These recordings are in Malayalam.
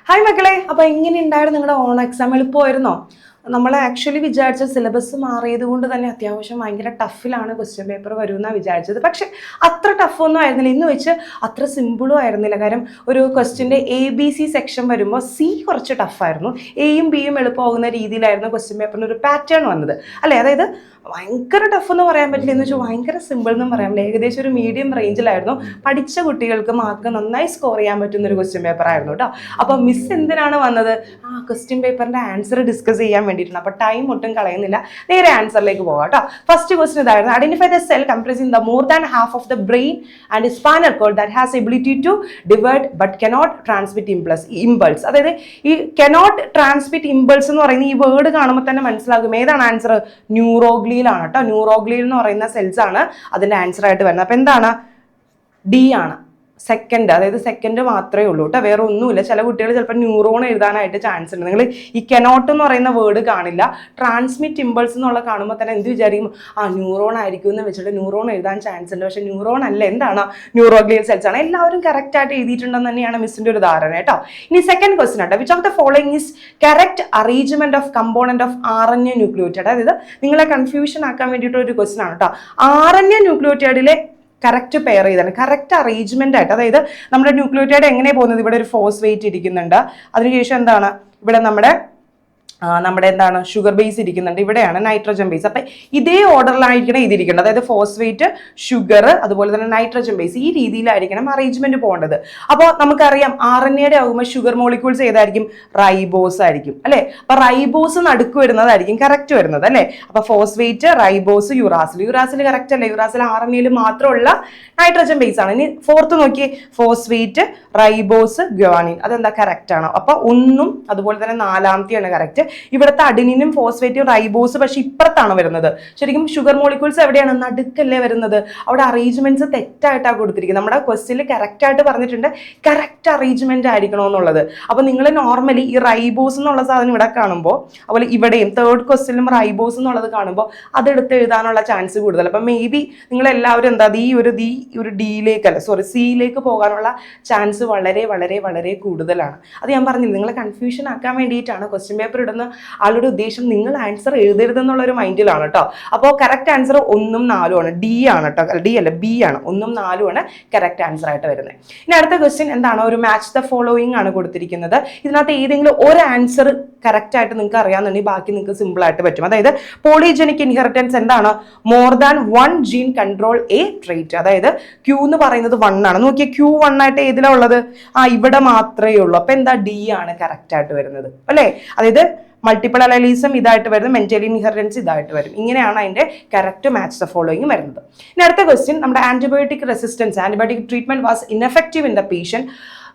ഹായ് മക്കളെ, അപ്പോൾ എങ്ങനെ ഉണ്ടായിരുന്നു നിങ്ങളുടെ ഓൺ എക്സാം? എളുപ്പമായിരുന്നോ? നമ്മൾ ആക്ച്വലി വിചാരിച്ച സിലബസ് മാറിയത് കൊണ്ട് തന്നെ അത്യാവശ്യം ഭയങ്കര ടഫിലാണ് ക്വസ്റ്റ്യൻ പേപ്പർ വരുമെന്നാണ് വിചാരിച്ചത്. പക്ഷെ അത്ര ടഫൊന്നും ആയിരുന്നില്ല, ഇന്ന് വെച്ച് അത്ര സിമ്പിളും ആയിരുന്നില്ല. കാര്യം ഒരു ക്വസ്റ്റ്യൻ്റെ ABC സെക്ഷൻ വരുമ്പോൾ C കുറച്ച് ടഫായിരുന്നു, Aയും Bയും എളുപ്പമാകുന്ന രീതിയിലായിരുന്നു ക്വസ്റ്റ്യൻ പേപ്പറിന് ഒരു പാറ്റേൺ വന്നത് അല്ലേ. അതായത് ഭയങ്കര ടഫ് എന്ന് പറയാൻ പറ്റില്ല, എന്ന് വെച്ചാൽ ഭയങ്കര സിമ്പിൾ എന്നും പറയാൻ പറ്റില്ല. ഏകദേശം ഒരു മീഡിയം റേഞ്ചിലായിരുന്നു. പഠിച്ച കുട്ടികൾക്ക് മാർക്ക് നന്നായി സ്കോർ ചെയ്യാൻ പറ്റുന്ന ഒരു ക്വസ്റ്റ്യൻ പേപ്പർ ആയിരുന്നു കേട്ടോ. അപ്പോൾ മിസ് എന്തിനാണ് വന്നത്? ക്വസ്റ്റ്യൻ പേപ്പറിൻ്റെ ആൻസർ ഡിസ്കസ് ചെയ്യാൻ വേണ്ടിയിട്ടാണ്. അപ്പോൾ ടൈം ഒട്ടും കളയുന്നില്ല, നേരെ ആൻസറിലേക്ക് പോകാം കേട്ടോ. ഫസ്റ്റ് ക്വസ്റ്റ്യൻ ഇതായിരുന്നു: identify the cell comprising the more than half of the brain and spinal cord that has ability to divide but cannot transmit impulse. അതായത് ഈ കനോട്ട് ട്രാൻസ്മിറ്റ് ഇമ്പൾസ് എന്ന് പറയുന്ന ഈ വേർഡ് കാണുമ്പോൾ തന്നെ മനസ്സിലാകും ഏതാണ് ആൻസർ. ന്യൂറോഗ്ലിയലാണ് കേട്ടോ. ന്യൂറോഗ്ലിയൽ എന്ന് പറയുന്ന സെൽസ് ആണ് അതിന്റെ ആൻസർ ആയിട്ട് വരുന്നത്. അപ്പൊ എന്താണ്? ഡി ആണ്. സെക്കൻഡ്, അതായത് സെക്കൻഡ് മാത്രമേ ഉള്ളൂ കേട്ടോ, വേറെ ഒന്നുമില്ല. ചില കുട്ടികൾ ചിലപ്പോൾ ന്യൂറോൺ എഴുതാനായിട്ട് ചാൻസ് ഉണ്ട്. നിങ്ങൾ ഈ കനോട്ട് എന്ന് പറയുന്ന വേർഡ് കാണില്ല, ട്രാൻസ്മിറ്റ് ഇമ്പൾസ് എന്നുള്ള കാണുമ്പോൾ തന്നെ എന്ത് വിചാരിക്കും? ന്യൂറോൺ ആയിരിക്കും എന്ന് വെച്ചിട്ട് ന്യൂറോൺ എഴുതാൻ ചാൻസ് ഉണ്ട്. പക്ഷേ ന്യൂറോൺ അല്ല, എന്താണ്? ന്യൂറോഗ്ലിയൽ സെൽസ് ആണ്. എല്ലാവരും കറക്റ്റ് ആയിട്ട് എഴുതിയിട്ടുണ്ടെന്ന് തന്നെയാണ് മിസ്സിന്റെ ഒരു ധാരണ കേട്ടോ. ഇനി സെക്കൻഡ് ക്വസ്റ്റൻ ആട്ടോ: which of the following is correct arrangement of component of RNA nucleotide. അതായത് നിങ്ങളെ കൺഫ്യൂഷൻ ആക്കാൻ വേണ്ടിയിട്ട് ഒരു ക്വസ്റ്റൻ ആണ് കേട്ടോ. RNA ന്യൂക്ലിയോടൈഡിലെ കറക്റ്റ് പെയർ ചെയ്താണ്, കറക്റ്റ് അറേഞ്ച്മെന്റ് ആയിട്ട്. അതായത് നമ്മുടെ ന്യൂക്ലിയോടൈഡ് എങ്ങനെയാണ് പോകുന്നത്? ഇവിടെ ഒരു ഫോസ്ഫേറ്റ് ഇരിക്കുന്നുണ്ട്, അതിനുശേഷം എന്താണ് ഇവിടെ നമ്മുടെ എന്താണ് ഷുഗർ ബേസ് ഇരിക്കുന്നുണ്ട്, ഇവിടെയാണ് നൈട്രജൻ ബേസ്. അപ്പം ഇതേ ഓർഡറിലായിരിക്കണം ഇതിരിക്കേണ്ടത്. അതായത് ഫോസ്ഫേറ്റ്, ഷുഗർ, അതുപോലെ തന്നെ നൈട്രജൻ ബേസ്, ഈ രീതിയിലായിരിക്കണം അറേഞ്ച്മെന്റ് പോകേണ്ടത്. അപ്പോൾ നമുക്കറിയാം RNAയുടെ ആകുമ്പോൾ ഷുഗർ മോളിക്യൂൾസ് ഏതായിരിക്കും? റൈബോസ് ആയിരിക്കും അല്ലേ. അപ്പൊ റൈബോസ് നടുക്ക് വരുന്നതായിരിക്കും കറക്റ്റ് വരുന്നത് അല്ലേ. അപ്പൊ ഫോസ്ഫേറ്റ്, റൈബോസ്, യുറാസിൽ കറക്റ്റ് അല്ലേ. യുറാസിൽ RNAയിൽ മാത്രമുള്ള നൈട്രജൻ ബേസ് ആണ്. ഇനി ഫോർത്ത് നോക്കിയേ: ഫോസ്ഫേറ്റ്, റൈബോസ്, ഗ്വാനിൻ. അതെന്താ? കറക്റ്റ് ആണോ? അപ്പൊ ഒന്നും അതുപോലെ തന്നെ നാലാമത്തെയാണ് കറക്റ്റ്. ഇവിടുത്തെ അഡിനിനും ഫോസ്ഫേറ്റും റൈബോസ് പക്ഷെ ഇപ്പുറത്താണ് വരുന്നത്. ശരിക്കും ഷുഗർ മോളിക്യൂൾസ് എവിടെയാണ്? നടുക്കല്ലേ വരുന്നത്. അവിടെ അറേഞ്ച്മെന്റ്സ് തെറ്റായിട്ടാണ് കൊടുത്തിരിക്കുന്നത്. നമ്മുടെ ക്വസ്റ്റ്യനിൽ കറക്റ്റ് ആയിട്ട് പറഞ്ഞിട്ടുണ്ട് കറക്റ്റ് അറേഞ്ച്മെന്റ് ആയിരിക്കണമെന്നുള്ളത്. അപ്പൊ നിങ്ങൾ നോർമലി ഈ റൈബോസ് എന്നുള്ള സാധനം ഇവിടെ കാണുമ്പോൾ, അതുപോലെ ഇവിടെയും തേർഡ് ക്വസ്റ്റ്യനിലും റൈബോസ് എന്നുള്ളത് കാണുമ്പോൾ അതെടുത്ത് എഴുതാനുള്ള ചാൻസ് കൂടുതൽ. അപ്പൊ മേ ബി നിങ്ങൾ എല്ലാവരും എന്താ ഈ ഒരു ഡിയിലേക്ക് സിയിലേക്ക് പോകാനുള്ള ചാൻസ് വളരെ വളരെ വളരെ കൂടുതലാണ്. അത് ഞാൻ പറഞ്ഞില്ല, നിങ്ങളെ കൺഫ്യൂഷൻ ആക്കാൻ വേണ്ടിയിട്ടാണ് ക്വസ്റ്റ്യൻ പേപ്പർ ഇടുന്ന ആളുടെ ഉദ്ദേശം നിങ്ങൾ ആൻസർ എഴുതരുതെന്നുള്ളൊരു മൈൻഡിലാണ് കേട്ടോ. അപ്പോൾ കറക്റ്റ് ആൻസർ 1ഉം 4ഉം ആണ്. ഡി ആണ് കേട്ടോ, ഡി അല്ല ബി ആണ്. 1ഉം 4ഉം ആണ് കറക്റ്റ് ആൻസർ ആയിട്ട് വരുന്നത്. ഇനി അടുത്ത ക്വസ്റ്റ്യൻ എന്താണ്? ഒരു മാച്ച് ദ ഫോളോയിങ് ആണ് കൊടുത്തിരിക്കുന്നത്. ഇതിനകത്ത് ഏതെങ്കിലും ഒരു ആൻസർ കറക്റ്റ് ആയിട്ട് നിങ്ങൾക്ക് അറിയാമെന്നുണ്ടെങ്കിൽ ബാക്കി നിങ്ങൾക്ക് സിമ്പിൾ ആയിട്ട് പറ്റും. അതായത് പോളിജനിക് ഇൻഹെറിറ്റൻസ് എന്താണ്? More than 1 gene control a trait. അതായത് Q എന്ന് പറയുന്നത് 1 ആണ്. നോക്കിയാൽ Q 1 ആയിട്ട് ഏതിലാണ് ഉള്ളത്? ഇവിടെ മാത്രമേ ഉള്ളൂ. അപ്പൊ എന്താ? ഡി ആണ് കറക്റ്റ് ആയിട്ട് വരുന്നത് അല്ലേ. അതായത് മൾട്ടിപ്പിൾ അലൈലിസം ഇതായിട്ട് വരുന്നത്, മെന്റൽ ഇൻഹെറിറ്റൻസ് ഇതായിട്ട് വരും. ഇങ്ങനെയാണ് അതിന്റെ കറക്റ്റ് മാച്ച് ദ ഫോളോയിങ് വരുന്നത്. ഇനി അടുത്ത ക്വസ്റ്റ്യൻ: നമ്മുടെ antibiotic antibiotic treatment was ineffective in the patient.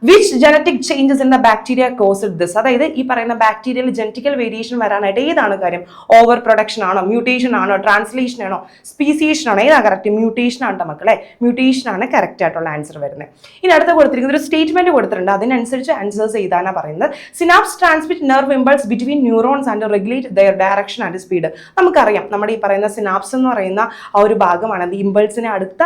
Which genetic changes in the bacteria caused this. അതായത് ഈ പറയുന്ന ബാക്ടീരിയയിൽ ജനറ്റിക്കൽ വേരിയേഷൻ വരാനായിട്ട് ഏതാണ് കാര്യം? ഓവർ പ്രൊഡക്ഷൻ ആണോ, മ്യൂട്ടേഷൻ ആണോ, ട്രാൻസ്ലേഷൻ ആണോ, സ്പീസിയേഷൻ ആണോ? ഏതാണ് കറക്റ്റ്? മ്യൂട്ടേഷൻ ആണ് മക്കളെ, മ്യൂട്ടേഷൻ ആണ് കറക്റ്റ് ആയിട്ടുള്ള ആൻസർ വരുന്നത്. ഇനി അടുത്ത കൊടുത്തിരിക്കുന്ന ഒരു സ്റ്റേറ്റ്മെന്റ് കൊടുത്തിട്ടുണ്ട്, അതിനനുസരിച്ച് ആൻസേഴ്സ് ചെയ്താനാണ് പറയുന്നത്. Synapse transmit nerve impulse between neurons and regulate their direction and speed. നമുക്കറിയാം നമ്മുടെ ഈ പറയുന്ന സിനാപ്സ് എന്ന് പറയുന്ന ആ ഒരു ഭാഗമാണ് അത് ഇമ്പൾസിനെ അടുത്ത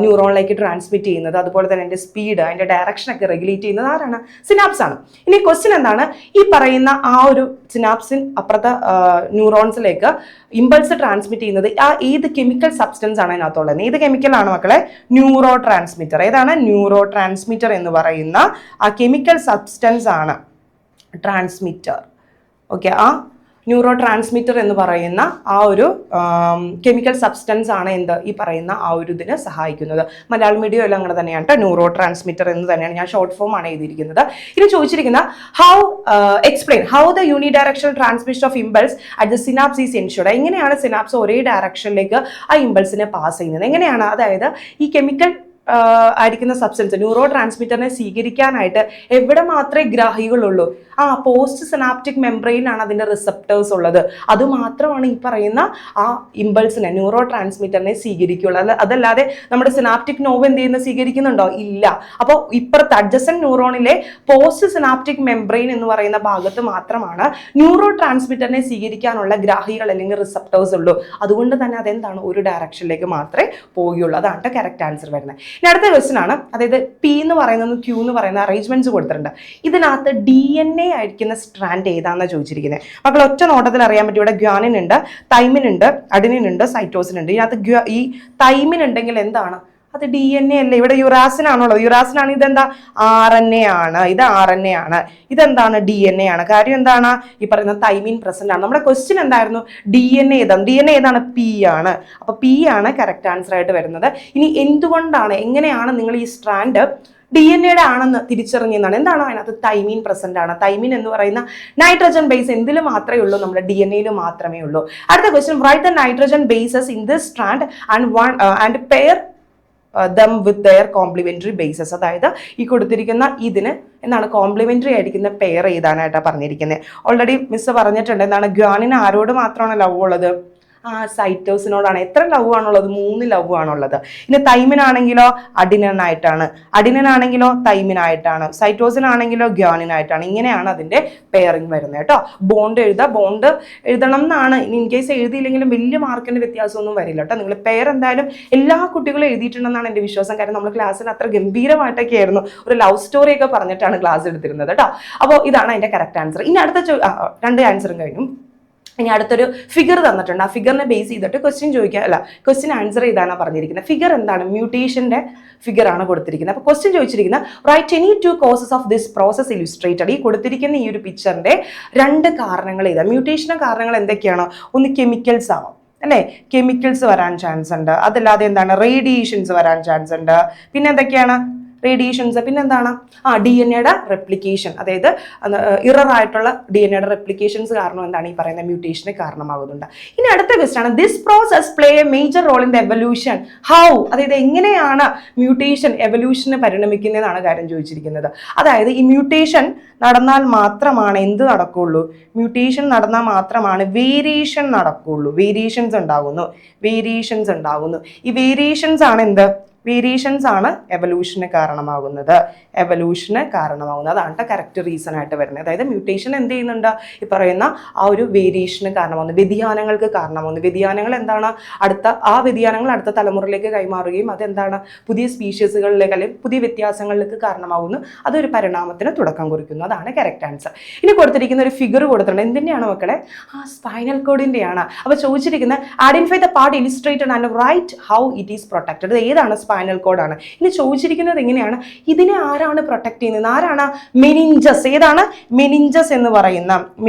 ന്യൂറോണിലേക്ക് ട്രാൻസ്മിറ്റ് ചെയ്യുന്നത്. അതുപോലെ തന്നെ അതിന്റെ സ്പീഡ്, അതിന്റെ ഡയറക്ഷൻ ഒക്കെ റെഗുലേറ്റ് ചെയ്യുന്നത് ആരാണ്? സിനാപ്സ് ആണ്. ഇനി ക്വസ്റ്റ്യൻ എന്താണ്? ഈ പറയുന്ന ആ ഒരു സിനാപ്സിൻ അപ്പുറത്തെ ന്യൂറോൺസിലേക്ക് ഇമ്പൾസ് ട്രാൻസ്മിറ്റ് ചെയ്യുന്നത് ഏത് കെമിക്കൽ സബ്സ്റ്റൻസ് ആണ് അതിനകത്തുള്ളത്? ഏത് കെമിക്കൽ ആണ് മക്കളെ? Neuro transmitter. ഏതാണ്? ന്യൂറോ ട്രാൻസ്മിറ്റർ എന്ന് പറയുന്ന ആ കെമിക്കൽ സബ്സ്റ്റൻസ് ആണ് ട്രാൻസ്മിറ്റർ. ഓക്കെ, ന്യൂറോ ട്രാൻസ്മിറ്റർ എന്ന് പറയുന്ന ആ ഒരു കെമിക്കൽ സബ്സ്റ്റൻസ് ആണ് എന്ത് ഈ പറയുന്ന ആ ഒരു ഇതിന് സഹായിക്കുന്നത്. മലയാളം മീഡിയം എല്ലാം അങ്ങനെ തന്നെയാണ് കേട്ടോ, ന്യൂറോ ട്രാൻസ്മിറ്റർ എന്ന് തന്നെയാണ്. ഞാൻ ഷോർട്ട് ഫോം ആണ് എഴുതിയിരിക്കുന്നത്. ഇനി ചോദിച്ചിരിക്കുന്ന explain how the unidirectional transmission of impulse at the synapse is ensured. എങ്ങനെയാണ് സിനാപ്സ് ഒരേ ഡയറക്ഷനിലേക്ക് ആ ഇമ്പൾസിനെ പാസ് ചെയ്യുന്നത്? എങ്ങനെയാണ്? അതായത് ഈ കെമിക്കൽ ആയിരിക്കുന്ന സബ്സ്റ്റൻസ് ന്യൂറോ ട്രാൻസ്മിറ്ററിനെ സ്വീകരിക്കാനായിട്ട് എവിടെ മാത്രമേ ഗ്രാഹികളുള്ളൂ? പോസ്റ്റ് സിനാപ്റ്റിക് മെംബ്രെയിനാണ് അതിൻ്റെ റിസപ്റ്റേഴ്സ് ഉള്ളത്. അതുമാത്രമാണ് ഈ പറയുന്ന ആ ഇമ്പൾസിനെ, ന്യൂറോ ട്രാൻസ്മിറ്ററിനെ സ്വീകരിക്കുള്ളൂ. അതല്ലാതെ നമ്മുടെ സിനാപ്റ്റിക് നോവ് എന്ത് ചെയ്യുന്ന സ്വീകരിക്കുന്നുണ്ടോ? ഇല്ല. അപ്പോൾ ഇപ്പുറത്ത് അഡ്ജസന്റ് ന്യൂറോണിലെ പോസ്റ്റ് സിനാപ്റ്റിക് മെംബ്രെയിൻ എന്ന് പറയുന്ന ഭാഗത്ത് മാത്രമാണ് ന്യൂറോ ട്രാൻസ്മിറ്ററിനെ സ്വീകരിക്കാനുള്ള ഗ്രാഹികൾ അല്ലെങ്കിൽ റിസപ്റ്റേഴ്സ് ഉള്ളൂ. അതുകൊണ്ട് തന്നെ അതെന്താണ്? ഒരു ഡയറക്ഷനിലേക്ക് മാത്രമേ പോവുകയുള്ളൂ. അതാണ് കറക്റ്റ് ആൻസർ വരുന്നത്. ഇനി അടുത്ത ക്വസ്റ്റ്യൻ ആണ്, അതായത് പി എന്ന് പറയുന്നതും ക്യൂ എന്ന് പറയുന്ന അറേഞ്ച്മെന്റ്സ് കൊടുത്തിട്ടുണ്ട്. ഇതിനകത്ത് DNA ആയിരിക്കുന്ന സ്ട്രാൻഡ് ഏതാണെന്ന് ചോദിച്ചിരിക്കുന്നത്. മക്കൾ ഒറ്റ നോട്ടത്തിൽ അറിയാൻ പറ്റും. ഇവിടെ ഗ്വാനിൻ ഉണ്ട്, തൈമിൻ ഉണ്ട്, അഡിനിൻ ഉണ്ട്, സൈറ്റോസിൻ ഉണ്ട്. ഇതിനകത്ത് ഈ തൈമിൻ ഉണ്ടെങ്കിൽ എന്താണ്? അത് DNA അല്ലേ? ഇവിടെ യുറാസിൻ ആണുള്ളത്. യുറാസിൻ ആണ്. ഇതെന്താ? RNA ആണ്. ഇത് RNA ആണ്. ഇതെന്താണ്? DNA ആണ്. കാര്യം എന്താണ്? ഈ പറയുന്ന തൈമിൻ പ്രസന്റ് ആണ്. നമ്മുടെ ക്വസ്റ്റ്യൻ എന്തായിരുന്നു? DNA ഏതാണ്? DNA ഏതാണ്? P ആണ്. അപ്പൊ P ആണ് കറക്റ്റ് ആൻസർ ആയിട്ട് വരുന്നത്. ഇനി എന്തുകൊണ്ടാണ്, എങ്ങനെയാണ് നിങ്ങൾ ഈ സ്ട്രാൻഡ് DNA ആണെന്ന് തിരിച്ചറിഞ്ഞതാണ്? എന്താണ് അതിനകത്ത്? തൈമീൻ പ്രസന്റ് ആണ്. തൈമീൻ എന്ന് പറയുന്ന നൈട്രജൻ ബേസ് എന്തിൽ മാത്രമേ ഉള്ളൂ? നമ്മുടെ DNA മാത്രമേ ഉള്ളൂ. അടുത്ത question, write the nitrogen bases in this strand and pair them with their complementary bases. അതായത് ഈ കൊടുത്തിരിക്കുന്ന ഇതിന് എന്താണ് കോംപ്ലിമെന്ററി ആയിരിക്കുന്ന പെയർ എഴുതാനായിട്ടാണ് പറഞ്ഞിരിക്കുന്നത്. ഓൾറെഡി മിസ് പറഞ്ഞിട്ടുണ്ട്. എന്താണ്? ഗ്വാനിന് ആരോട് മാത്രമാണ് ലവ് ഉള്ളത്? സൈറ്റോസിനോടാണ്. എത്ര ലവ് ആണുള്ളത്? 3 ലവ് ആണുള്ളത്. ഇനി തൈമിനാണെങ്കിലോ അഡിനൻ ആയിട്ടാണ്, അഡിനൻ ആണെങ്കിലോ തൈമിൻ ആയിട്ടാണ്, സൈറ്റോസിൻ ആണെങ്കിലോ ഗ്വാനിൻ ആയിട്ടാണ്. ഇങ്ങനെയാണ് അതിന്റെ പെയറിങ് വരുന്നത് കേട്ടോ. ബോണ്ട് എഴുതുക, ബോണ്ട് എഴുതണം എന്നാണ്. ഇൻ കേസ് എഴുതിയില്ലെങ്കിലും വലിയ മാർക്കിന്റെ വ്യത്യാസമൊന്നും വരില്ല കേട്ടോ. നിങ്ങൾ പെയർ എന്തായാലും എല്ലാ കുട്ടികളും എഴുതിയിട്ടുണ്ടെന്നാണ് എൻ്റെ വിശ്വാസം. കാരണം നമ്മൾ ക്ലാസ്സിൽ അത്ര ഗംഭീരമായിട്ടൊക്കെ ആയിരുന്നു, ഒരു ലവ് സ്റ്റോറി ഒക്കെ പറഞ്ഞിട്ടാണ് ക്ലാസ് എടുത്തിരുന്നത് കേട്ടോ. അപ്പോൾ ഇതാണ് അതിന്റെ കറക്റ്റ് ആൻസർ. ഇനി അടുത്ത 2 ആൻസറും കഴിഞ്ഞു. ഇനി അടുത്തൊരു ഫിഗർ തന്നിട്ടുണ്ട്. ആ ഫിഗറിനെ ബേസ് ചെയ്തിട്ട് ക്വസ്റ്റ്യൻ ആൻസർ ചെയ്താണ് പറഞ്ഞിരിക്കുന്നത്. ഫിഗർ എന്താണ്? മ്യൂട്ടേഷന്റെ ഫിഗർ ആണ് കൊടുത്തിരിക്കുന്നത്. അപ്പോൾ ക്വസ്റ്റ്യൻ ചോദിച്ചിരിക്കുന്നത്, write any 2 causes of this process illustrated. ഈ കൊടുത്തിരിക്കുന്ന ഈ ഒരു പിക്ചറിന്റെ 2 കാരണങ്ങൾ ഏതാ? മ്യൂട്ടേഷന്റെ കാരണങ്ങൾ എന്തൊക്കെയാണോ? ഒന്ന് കെമിക്കൽസ് ആവാം അല്ലേ? കെമിക്കൽസ് വരാൻ ചാൻസ് ഉണ്ട്. അതല്ലാതെ എന്താണ്? റേഡിയേഷൻസ് വരാൻ ചാൻസ് ഉണ്ട്. പിന്നെ എന്തൊക്കെയാണ്? റേഡിയേഷൻസ്. പിന്നെന്താണ്? DNA റെപ്ലിക്കേഷൻ, അതായത് ഇറർ ആയിട്ടുള്ള DNA റെപ്ലിക്കേഷൻസ് കാരണം എന്താണ്? ഈ പറയുന്ന മ്യൂട്ടേഷന് കാരണമാകുന്നുണ്ട്. ഇനി അടുത്ത ക്വസ്റ്റ്യൻ ആണ്, this process play a major role in the evolution. How? അതായത് എങ്ങനെയാണ് മ്യൂട്ടേഷൻ എവല്യൂഷന് പരിണമിക്കുന്നതാണ് കാര്യം ചോദിച്ചിരിക്കുന്നത്. അതായത് ഈ മ്യൂട്ടേഷൻ നടന്നാൽ മാത്രമാണ് എന്ത് നടക്കുള്ളൂ? മ്യൂട്ടേഷൻ നടന്നാൽ മാത്രമാണ് വേരിയേഷൻ നടക്കുള്ളൂ. വേരിയേഷൻസ് ഉണ്ടാകുന്നു. ഈ വേരിയേഷൻസ് ആണ് എന്ത്? വേരിയേഷൻസ് ആണ് എവല്യൂഷന് കാരണമാകുന്നത്. അതാണ് കറക്റ്റ് റീസൺ ആയിട്ട് വരുന്നത്. അതായത് മ്യൂട്ടേഷൻ എന്ത് ചെയ്യുന്നുണ്ട്? ഈ പറയുന്ന ആ ഒരു വേരിയേഷന് കാരണമാകുന്നു, വ്യതിയാനങ്ങൾക്ക് കാരണമാകുന്നു. വ്യതിയാനങ്ങൾ എന്താണ്? ആ വ്യതിയാനങ്ങൾ അടുത്ത തലമുറയിലേക്ക് കൈമാറുകയും അതെന്താണ്? പുതിയ സ്പീഷീസുകളിലേക്ക് അല്ലെങ്കിൽ പുതിയ വ്യത്യാസങ്ങളിലേക്ക് കാരണമാകുന്നു. അതൊരു പരിണാമത്തിന് തുടക്കം കുറിക്കുന്നു. അതാണ് കറക്റ്റ് ആൻസർ. ഇനി കൊടുത്തിരിക്കുന്ന ഒരു ഫിഗർ കൊടുത്തിട്ടുണ്ട്. എന്തിൻ്റെയാണ് മക്കളെ? സ്പൈനൽ കോഡിൻ്റെയാണ്. അപ്പോൾ ചോദിച്ചിരിക്കുന്ന, identify the part illustrated and write how it is protected. ഏതാണ്? സ്പൈനൽ കോഡാണ്. ഇനി ചോദിച്ചിരിക്കുന്നത് എങ്ങനെയാണ്? ഇതിനെ ആരാണ് പ്രൊട്ടക്ട് ചെയ്യുന്നത്? ആരാണ്? മെനിഞ്ചസ്. ഏതാണ്? മെനിഞ്ചസ് എന്ന്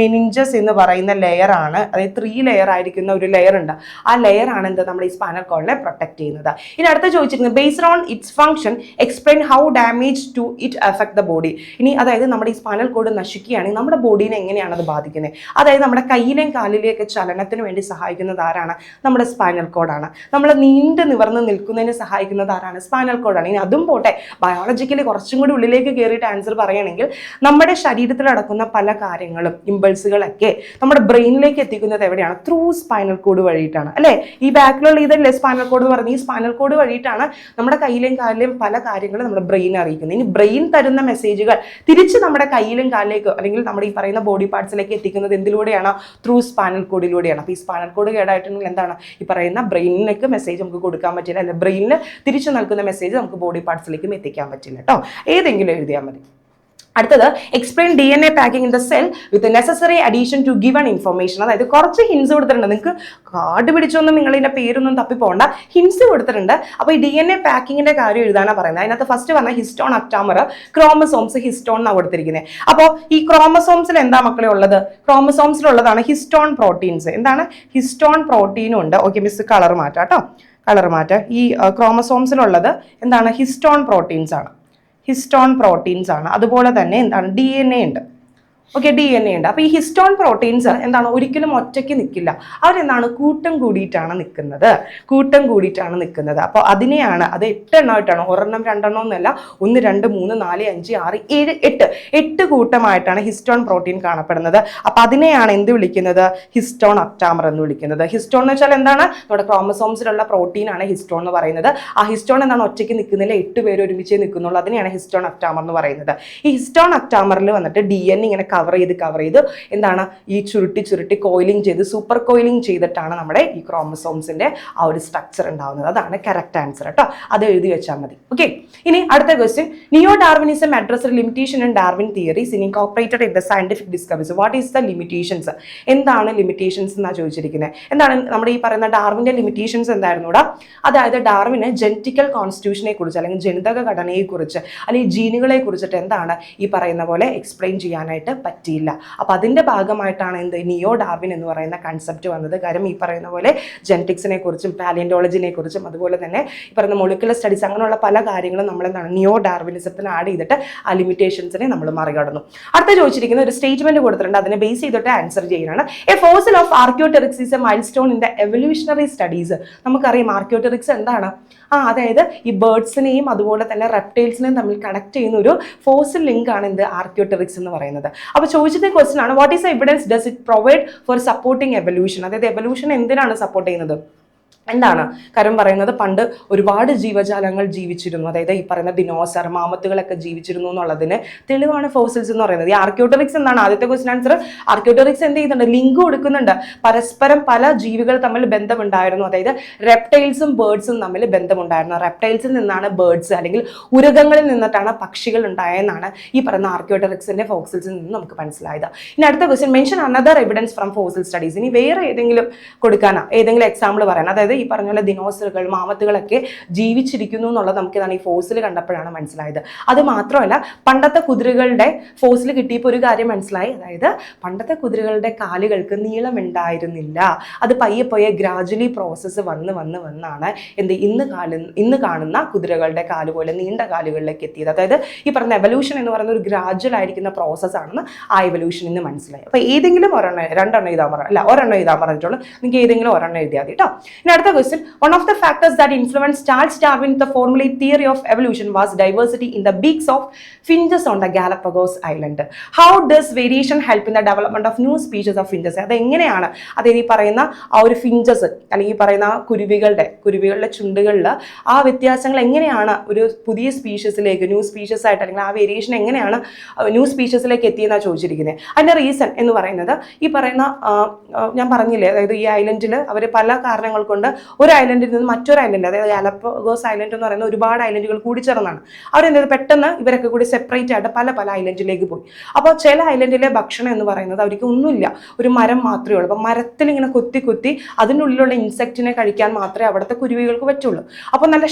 പറയുന്ന ലെയർ ആണ്. അതായത് 3 ലെയർ ആയിരിക്കുന്ന ഒരു ലെയർ ഉണ്ട്. ആ ലെയർ ആണ് എന്ത്? നമ്മുടെ ഈ സ്പൈനൽ കോഡിനെ പ്രൊട്ടക്ട് ചെയ്യുന്നത്. ഇനി അടുത്ത ചോദിച്ചിരിക്കുന്നത്, based on its function explain how damage to it affect the body. ഇനി അതായത് നമ്മുടെ ഈ സ്പൈനൽ കോഡ് നശിക്കുകയാണെങ്കിൽ നമ്മുടെ ബോഡീനെ എങ്ങനെയാണ് അത് ബാധിക്കുന്നത്? അതായത് നമ്മുടെ കയ്യിലെയും കാലിലെയൊക്കെ ചലനത്തിന് വേണ്ടി സഹായിക്കുന്നത് ആരാണ്? നമ്മുടെ സ്പൈനൽ കോഡാണ്. നമ്മൾ നീണ്ടു നിവർന്ന് നിൽക്കുന്നതിന് സഹായിക്കുന്നത് ആരാണ്? സ്പൈനൽ കോഡാണ്. ഇനി അതും പോട്ടെ, ബയോളജിക്കലി കുറച്ചും കൂടി ഉള്ളിലേക്ക് കയറിയിട്ട് ആൻസർ പറയുകയാണെങ്കിൽ നമ്മുടെ ശരീരത്തിൽ നടക്കുന്ന പല കാര്യങ്ങളും ഇമ്പൾസുകളൊക്കെ നമ്മുടെ ബ്രെയിനിലേക്ക് എത്തിക്കുന്നത് എവിടെയാണ്? ത്രൂ സ്പൈനൽ കോഡ് വഴിയിട്ടാണ് അല്ലേ? ഈ ബാക്കിലുള്ള ഇതല്ലേ സ്പൈനൽ കോഡ് എന്ന് പറഞ്ഞാൽ? ഈ സ്പൈനൽ കോഡ് വഴിയിട്ടാണ് നമ്മുടെ കയ്യിലെയും കാലിലെയും പല കാര്യങ്ങളും നമ്മുടെ ബ്രെയിൻ അറിയിക്കുന്നത്. ഇനി ബ്രെയിൻ തരുന്ന മെസ്സേജുകൾ തിരിച്ച് നമ്മുടെ കയ്യിലും കാലിലേക്കോ അല്ലെങ്കിൽ നമ്മുടെ ഈ പറയുന്ന ബോഡി പാർട്സിലേക്ക് എത്തിക്കുന്നത് എന്തിലൂടെയാണ്? Through spinal കോഡിലൂടെയാണ്. അപ്പോൾ ഈ സ്പൈനൽ കോഡ് കേടായിട്ടുണ്ടെങ്കിൽ എന്താണ്? ഈ പറയുന്ന ബ്രെയിനിലേക്ക് മെസ്സേജ് നമുക്ക് കൊടുക്കാൻ പറ്റില്ല, അല്ലെ ബ്രെയിനിൽ തിരിച്ചു നൽകുന്ന മെസ്സേജ് നമുക്ക് ബോഡി പാർട്സിലേക്കും എത്തിക്കാൻ പറ്റില്ല കേട്ടോ. ഏതെങ്കിലും എഴുതിയാൽ മതി. അടുത്തത്, explain DNA packing in the cell with necessary addition to given information. അതായത് കുറച്ച് ഹിൻസ് കൊടുത്തിട്ടുണ്ട്. നിങ്ങൾക്ക് കാർഡ് പിടിച്ചൊന്നും നിങ്ങൾ ഇതിന്റെ പേരൊന്നും തപ്പിപ്പോണ്ട, ഹിൻസ് കൊടുത്തിട്ടുണ്ട്. അപ്പോൾ ഈ DNA പാക്കിങ്ങിന്റെ കാര്യം എഴുതാനാണ് പറയുന്നത്. അതിനകത്ത് ഫസ്റ്റ് പറഞ്ഞ ഹിസ്റ്റോൺ അക്ടാമർ, ക്രോമസോംസ്, ഹിസ്റ്റോൺ എന്നാണ് കൊടുത്തിരിക്കുന്നത്. അപ്പോൾ ഈ ക്രോമസോംസിൽ എന്താ മക്കളെ ഉള്ളത്? ക്രോമസോംസിലുള്ളതാണ് ഹിസ്റ്റോൺ പ്രോട്ടീൻസ്. എന്താണ്? ഹിസ്റ്റോൺ പ്രോട്ടീനും ഉണ്ട്. ഓക്കെ മിസ്, കളർ മാറ്റാം കേട്ടോ, കളർ മാറ്റാം. ഈ ക്രോമസോംസിലുള്ളത് എന്താണ്? ഹിസ്റ്റോൺ പ്രോട്ടീൻസ് ആണ്. അതുപോലെ തന്നെ എന്താണ്? DNA ഉണ്ട്. ഓക്കെ, DNA ഉണ്ട്. അപ്പോൾ ഈ ഹിസ്റ്റോൺ പ്രോട്ടീൻസ് എന്താണ്? ഒരിക്കലും ഒറ്റയ്ക്ക് നിൽക്കില്ല. അവരെന്താണ്? കൂട്ടം കൂടിയിട്ടാണ് നിൽക്കുന്നത്. അപ്പോൾ അതിനെയാണ്, അത് 8 എണ്ണമായിട്ടാണ്, 1 2 എന്നല്ല, 1 2 3 4 5 6 7 8 കൂട്ടമായിട്ടാണ് ഹിസ്റ്റോൺ പ്രോട്ടീൻ കാണപ്പെടുന്നത്. അപ്പോൾ അതിനെയാണ് എന്ത് വിളിക്കുന്നത്? ഹിസ്റ്റോൺ അക്ടാമർ എന്ന് വിളിക്കുന്നത്. ഹിസ്റ്റോൺ എന്ന് വെച്ചാൽ എന്താണ്? നമ്മുടെ ക്രോമസോംസിലുള്ള പ്രോട്ടീനാണ് ഹിസ്റ്റോൺ എന്ന് പറയുന്നത്. ആ ഹിസ്റ്റോൺ എന്താണ്? ഒറ്റയ്ക്ക് നിൽക്കുന്നില്ല, 8 പേര് ഒരുമിച്ച് നിൽക്കുന്നുള്ളൂ. അതിനെയാണ് ഹിസ്റ്റോൺ അക്ടാമർ എന്ന് പറയുന്നത്. ഈ ഹിസ്റ്റോൺ അക്ടാമറിൽ വന്നിട്ട് DNA ഇങ്ങനെ കവർ ചെയ്ത് എന്താണ് ഈ ചുരുട്ടി കോയിലിംഗ് ചെയ്ത് സൂപ്പർ കോയിലിംഗ് ചെയ്തിട്ടാണ് നമ്മുടെ ഈ ക്രോമസോംസിന്റെ ആ ഒരു സ്ട്രക്ചർ ഉണ്ടാവുന്നത്. അതാണ് കറക്റ്റ് ആൻസർ കേട്ടോ. അത് എഴുതി വെച്ചാൽ മതി. ഓക്കെ, ഇനി അടുത്ത question, neo Darwinism addressed limitation in Darwin theories incorporated in the scientific discoveries. What is the limitations? എന്താണ് ലിമിറ്റേഷൻസ് എന്നാണ് ചോദിച്ചിരിക്കുന്നത്. എന്താണ് നമ്മുടെ ഈ പറയുന്ന ഡാർവിന്റെ ലിമിറ്റേഷൻസ് എന്തായിരുന്നു ഇവിടെ? അതായത് ഡാർവിന് ജനറ്റിക്കൽ കോൺസ്റ്റിറ്റ്യൂഷനെ കുറിച്ച് അല്ലെങ്കിൽ ജനിതക ഘടനയെ കുറിച്ച് അല്ലെങ്കിൽ ജീനുകളെ കുറിച്ചിട്ട് എന്താണ് ഈ പറയുന്ന പോലെ എക്സ്പ്ലെയിൻ ചെയ്യാനായിട്ട് പറ്റിയില്ല. അപ്പൊ അതിന്റെ ഭാഗമായിട്ടാണ് എന്ത് നിയോ ഡാർവിൻ എന്ന് പറയുന്ന കൺസെപ്റ്റ് വന്നത്. കാര്യം ഈ പറയുന്ന പോലെ ജെനറ്റിക്സിനെ കുറിച്ചും പാലിയന്റോളജിനെ കുറിച്ചും അതുപോലെ തന്നെ ഈ പറയുന്ന മൊളിക്കുലർ സ്റ്റഡീസ് അങ്ങനെയുള്ള പല കാര്യങ്ങളും നമ്മൾ എന്താണ് നിയോ ഡാർവിനിസത്തിന് ആഡ് ചെയ്തിട്ട് ആ ലിമിറ്റേഷൻസിനെ നമ്മൾ മറികടന്നു. അടുത്ത ചോദിച്ചിരിക്കുന്ന ഒരു സ്റ്റേറ്റ്മെന്റ് കൊടുത്തിട്ടുണ്ട്, അതിനെ ബേസ് ചെയ്തിട്ട് ആൻസർ ചെയ്യാനാണ്. A fossil of archaeopteryx is a milestone in the evolutionary studies. നമുക്കറിയാം ആർക്കിയോടെറിക്സ് എന്താണ്? അതായത് ഈ ബേർഡ്സിനെയും അതുപോലെ തന്നെ റെപ്റ്റൈൽസിനെയും തമ്മിൽ കണക്ട് ചെയ്യുന്ന ഒരു ഫോസിൽ ലിങ്ക് ആണ് എന്ത് ആർക്കിയോടെറിക്സ് എന്ന് പറയുന്നത്. അപ്പോൾ ചോദിച്ചത് ക്വസ്റ്റൻ ആണ്, what is the evidence does it provide four supporting evolution? അതായത് എവല്യൂഷൻ എന്തിനാണ് സപ്പോർട്ട് ചെയ്യുന്നത്? എന്താണ് കാര്യം പറയുന്നത്? പണ്ട് ഒരുപാട് ജീവജാലങ്ങൾ ജീവിച്ചിരുന്നു, അതായത് ഈ പറയുന്ന ദിനോസർ മാമത്തുകളൊക്കെ ജീവിച്ചിരുന്നു എന്നുള്ളതിന് തെളിവാണ് ഫോസിൽസ് എന്ന് പറയുന്നത്. ഈ ആർക്കിയോടെറിക്സ് എന്താണ്? ആദ്യത്തെ ക്വസ്റ്റൻ ആൻസർ, ആർക്കിയോടെറിക്സ് എന്ത് ചെയ്യുന്നുണ്ട്? ലിങ്ക് കൊടുക്കുന്നുണ്ട്. പരസ്പരം പല ജീവികൾ തമ്മിൽ ബന്ധമുണ്ടായിരുന്നു, അതായത് റെപ്റ്റൈൽസും ബേർഡ്സും തമ്മിൽ ബന്ധമുണ്ടായിരുന്നു. റെപ്റ്റൈൽസിൽ നിന്നാണ് ബേർഡ്സ് അല്ലെങ്കിൽ ഉരകങ്ങളിൽ നിന്നിട്ടാണ് പക്ഷികൾ ഉണ്ടായെന്നാണ് ഈ പറയുന്ന ആർക്കിയോടെറിക്സിന്റെ ഫോസിൽസിൽ നിന്ന് നമുക്ക് മനസ്സിലായത്. ഇനി അടുത്ത question, mention another evidence from fossil studies. ഇനി വേറെ ഏതെങ്കിലും കൊടുക്കാനാ, ഏതെങ്കിലും എക്സാമ്പിൾ പറയാൻ. അതായത് ഈ പറഞ്ഞ പോലെ ദിനോസറുകൾ മാമത്തുകളൊക്കെ ജീവിച്ചിരിക്കുന്നു എന്നുള്ളത് നമുക്ക് ഇതാണ് ഈ ഫോസിൽ കണ്ടപ്പോഴാണ് മനസ്സിലായത്. അത് മാത്രമല്ല, പണ്ടത്തെ കുതിരകളുടെ ഫോസിൽ കിട്ടിയപ്പോൾ ഒരു കാര്യം മനസ്സിലായി, അതായത് പണ്ടത്തെ കുതിരകളുടെ കാലുകൾക്ക് നീളമുണ്ടായിരുന്നില്ല. അത് പയ്യെ ഗ്രാജുവലി പ്രോസസ്സ് വന്നാണ് എന്ത് ഇന്ന് കാണുന്ന കുതിരകളുടെ കാല് പോലെ നീണ്ട കാലുകളിലേക്ക് എത്തിയത്. അതായത് ഈ പറഞ്ഞ എവല്യൂഷൻ എന്ന് പറയുന്ന ഒരു ഗ്രാജുവൽ ആയിരിക്കുന്ന പ്രോസസ് ആണെന്ന് ആ എവല്യൂഷനിൽ നിന്ന് മനസ്സിലായി. അപ്പൊ ഏതെങ്കിലും രണ്ടെണ്ണം എഴുതാൻ ഒരെണ്ണം എഴുതാൻ പറഞ്ഞിട്ടുള്ളൂ, നിങ്ങൾക്ക് ഏതെങ്കിലും ഒരെണ്ണം എഴുതിയാൽ മതി കേട്ടോ. ഇനി അടുത്ത question, one of the factors that influenced Charles Darwin the formulate theory of evolution was diversity in the beaks of finches on the Galapagos Island. How does variation help in the development of new species of finches? അത് എങ്ങനെയാണ് അതായത് ഈ പറയുന്ന ആ ഒരു ഫിഞ്ചസ് അല്ലെങ്കിൽ ഈ പറയുന്ന കുരുവികളുടെ ചുണ്ടുകളിൽ ആ വ്യത്യാസങ്ങൾ എങ്ങനെയാണ് ഒരു പുതിയ സ്പീഷ്യസിലേക്ക് ന്യൂ സ്പീഷ്യസ് ആയിട്ട് അല്ലെങ്കിൽ ആ വേരിയേഷൻ എങ്ങനെയാണ് ന്യൂ സ്പീഷ്യസിലേക്ക് എത്തിയെന്നാണ് ചോദിച്ചിരിക്കുന്നത്. അതിന്റെ റീസൺ എന്ന് പറയുന്നത് ഈ പറയുന്ന ഞാൻ പറഞ്ഞില്ലേ, അതായത് ഈ ഐലൻഡിൽ അവർ പല കാരണങ്ങൾ കൊണ്ട് ഒരു ഐലൻഡിൽ നിന്ന് മറ്റൊരു ഐലൻഡ്, അതായത് ഗാലപ്പഗോസ് ഐലൻഡ് എന്ന് പറയുന്ന ഒരുപാട് ഐലൻഡുകൾ കൂടി ചേർന്നാണ്. അവരെന്ത് പെട്ടെന്ന് ഇവരൊക്കെ കൂടി സെപ്പറേറ്റ് ആയിട്ട് പല ഐലൻഡിലേക്ക് പോയി. അപ്പോൾ ചില ഐലൻഡിലെ ഭക്ഷണം എന്ന് പറയുന്നത് അവർക്ക് ഒന്നുമില്ല, ഒരു മരം മാത്രമേ ഉള്ളൂ. അപ്പം മരത്തിൽ ഇങ്ങനെ കൊത്തി അതിനുള്ളിലുള്ള ഇൻസെക്റ്റിനെ കഴിക്കാൻ മാത്രമേ അവിടുത്തെ കുരുവികൾക്ക് പറ്റുള്ളൂ. അപ്പോൾ നല്ല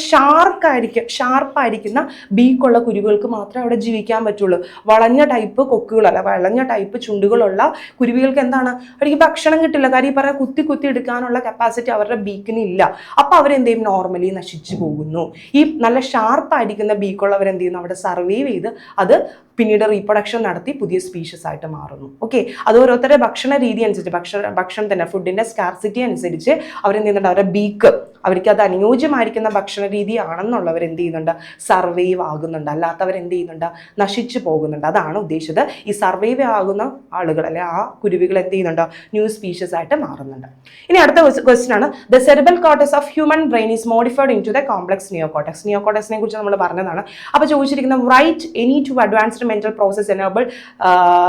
ഷാർപ്പായിരിക്കുന്ന ബീക്കുള്ള കുരുവികൾക്ക് മാത്രമേ അവിടെ ജീവിക്കാൻ പറ്റുള്ളൂ. വളഞ്ഞ ടൈപ്പ് കൊക്കുകളല്ല, വളഞ്ഞ ടൈപ്പ് ചുണ്ടുകളുള്ള കുരുവികൾക്ക് എന്താണ് അവർക്ക് ഭക്ഷണം കിട്ടില്ല. കാര്യം ഈ പറഞ്ഞ കുത്തി എടുക്കാനുള്ള കപ്പാസിറ്റി അവരുടെ ബീക്കിന് ഇല്ല. അപ്പൊ അവരെന്ത് ചെയ്യും? നോർമലി നശിച്ചു പോകുന്നു. ഈ നല്ല ഷാർപ്പായിരിക്കുന്ന ബീക്കുള്ളവരെന്ത് ചെയ്യുന്നു? അവിടെ സർവൈവ് ചെയ്ത് അത് പിന്നീട് റീപ്രൊഡക്ഷൻ നടത്തി പുതിയ സ്പീഷ്യസ് ആയിട്ട് മാറുന്നു. ഓക്കെ, അത് ഓരോരുത്തരുടെ ഭക്ഷണ രീതി അനുസരിച്ച് ഭക്ഷണം തന്നെ ഫുഡിന്റെ സ്കാർസിറ്റി അനുസരിച്ച് അവരെന്ത് ചെയ്യുന്നുണ്ട്? അവരുടെ ബീക്ക് അവർക്ക് അത് അനുയോജ്യമായിരിക്കുന്ന ഭക്ഷണ രീതി ആണെന്നുള്ളവർ എന്ത് ചെയ്യുന്നുണ്ട്? സർവൈവ് ആകുന്നുണ്ട്. അല്ലാത്തവർ എന്ത് ചെയ്യുന്നുണ്ട്? നശിച്ചു പോകുന്നുണ്ട്. അതാണ് ഉദ്ദേശിച്ചത്. ഈ സർവൈവ് ആകുന്ന ആളുകൾ അല്ലെ ആ കുരുവികൾ എന്ത് ചെയ്യുന്നുണ്ട്? ന്യൂ സ്പീഷ്യസ് ആയിട്ട് മാറുന്നുണ്ട്. ഇനി അടുത്ത ക്വസ്റ്റ്യൻ ആണ്, the cerebral cortex of human brain is modified into the complex neocortex. നിയോകോർട്ടക്സിനെ കുറിച്ച് നമ്മൾ പറഞ്ഞതാണ്. അപ്പോൾ ചോദിച്ചിരിക്കുന്ന write any two advanced mental process enabled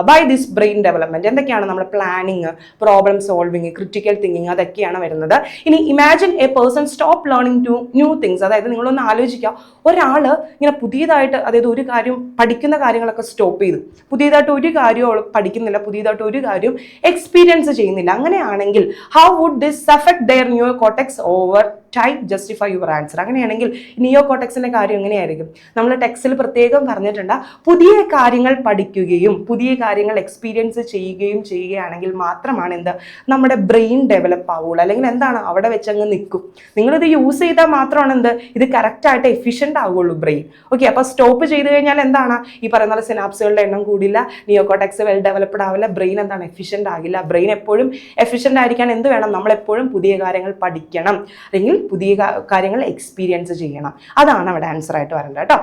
by this brain development. എന്തൊക്കെയാണ്? നമ്മൾ planning, problem solving, critical thinking, അതൊക്കെയാണ് വരുന്നത്. ഇനി imagine a person stop learning to new things. അതായത് നിങ്ങളൊന്ന് ആലോചിക്കുക, ഒരാള് ഇങ്ങനെ പുതിയതായിട്ട് അതായത് ഒരു കാര്യം പഠിക്കുന്ന കാര്യങ്ങളൊക്കെ സ്റ്റോപ്പ് ചെയ്തു, പുതിയതായിട്ട് ഒരു കാര്യവും പഠിക്കുന്നില്ല, പുതിയതായിട്ട് ഒരു കാര്യം എക്സ്പീരിയൻസ് ചെയ്യുന്നില്ല. അങ്ങനെയാണെങ്കിൽ how would this affect their new cortex over type justify your answer? അങ്ങനെയാണെങ്കിൽ നിയോ കോർട്ടക്സിന്റെ കാര്യം എങ്ങനെയായിരിക്കും? നമ്മൾ ടെക്സ്റ്റിൽ പ്രത്യേകം പറഞ്ഞിട്ടുണ്ട്, പുതിയ കാര്യങ്ങൾ പഠിക്കുകയും പുതിയ കാര്യങ്ങൾ എക്സ്പീരിയൻസ് ചെയ്യുകയാണെങ്കിൽ മാത്രമാണ് എന്ത് നമ്മുടെ ബ്രെയിൻ ഡെവലപ്പ് ആവുള്ളൂ. അല്ലെങ്കിൽ എന്താണ് അവിടെ വെച്ചങ്ങ് നിൽക്കും. നിങ്ങളിത് യൂസ് ചെയ്താൽ മാത്രമാണ് എന്ത് ഇത് കറക്റ്റായിട്ട് എഫിഷ്യൻ്റ് ആവുള്ളൂ ബ്രെയിൻ. ഓക്കെ, അപ്പോൾ സ്റ്റോപ്പ് ചെയ്ത് കഴിഞ്ഞാൽ എന്താണ് ഈ പറയുന്ന സിനാപ്സുകളുടെ എണ്ണം കൂടില്ല, നിയോ കോർട്ടക്സ് വെൽ ഡെവലപ്ഡ് ആവില്ല, ബ്രെയിൻ എന്താണ് എഫിഷ്യൻ്റ് ആകില്ല. ബ്രെയിൻ എപ്പോഴും എഫിഷ്യൻ്റ് ആയിരിക്കാൻ എന്ത് വേണം? നമ്മളെപ്പോഴും പുതിയ കാര്യങ്ങൾ പഠിക്കണം, അല്ലെങ്കിൽ പുതിയ കാര്യങ്ങൾ എക്സ്പീരിയൻസ് ചെയ്യണം. അതാണ് അവിടെ ആൻസർ ആയിട്ട് വരേണ്ടത് കേട്ടോ.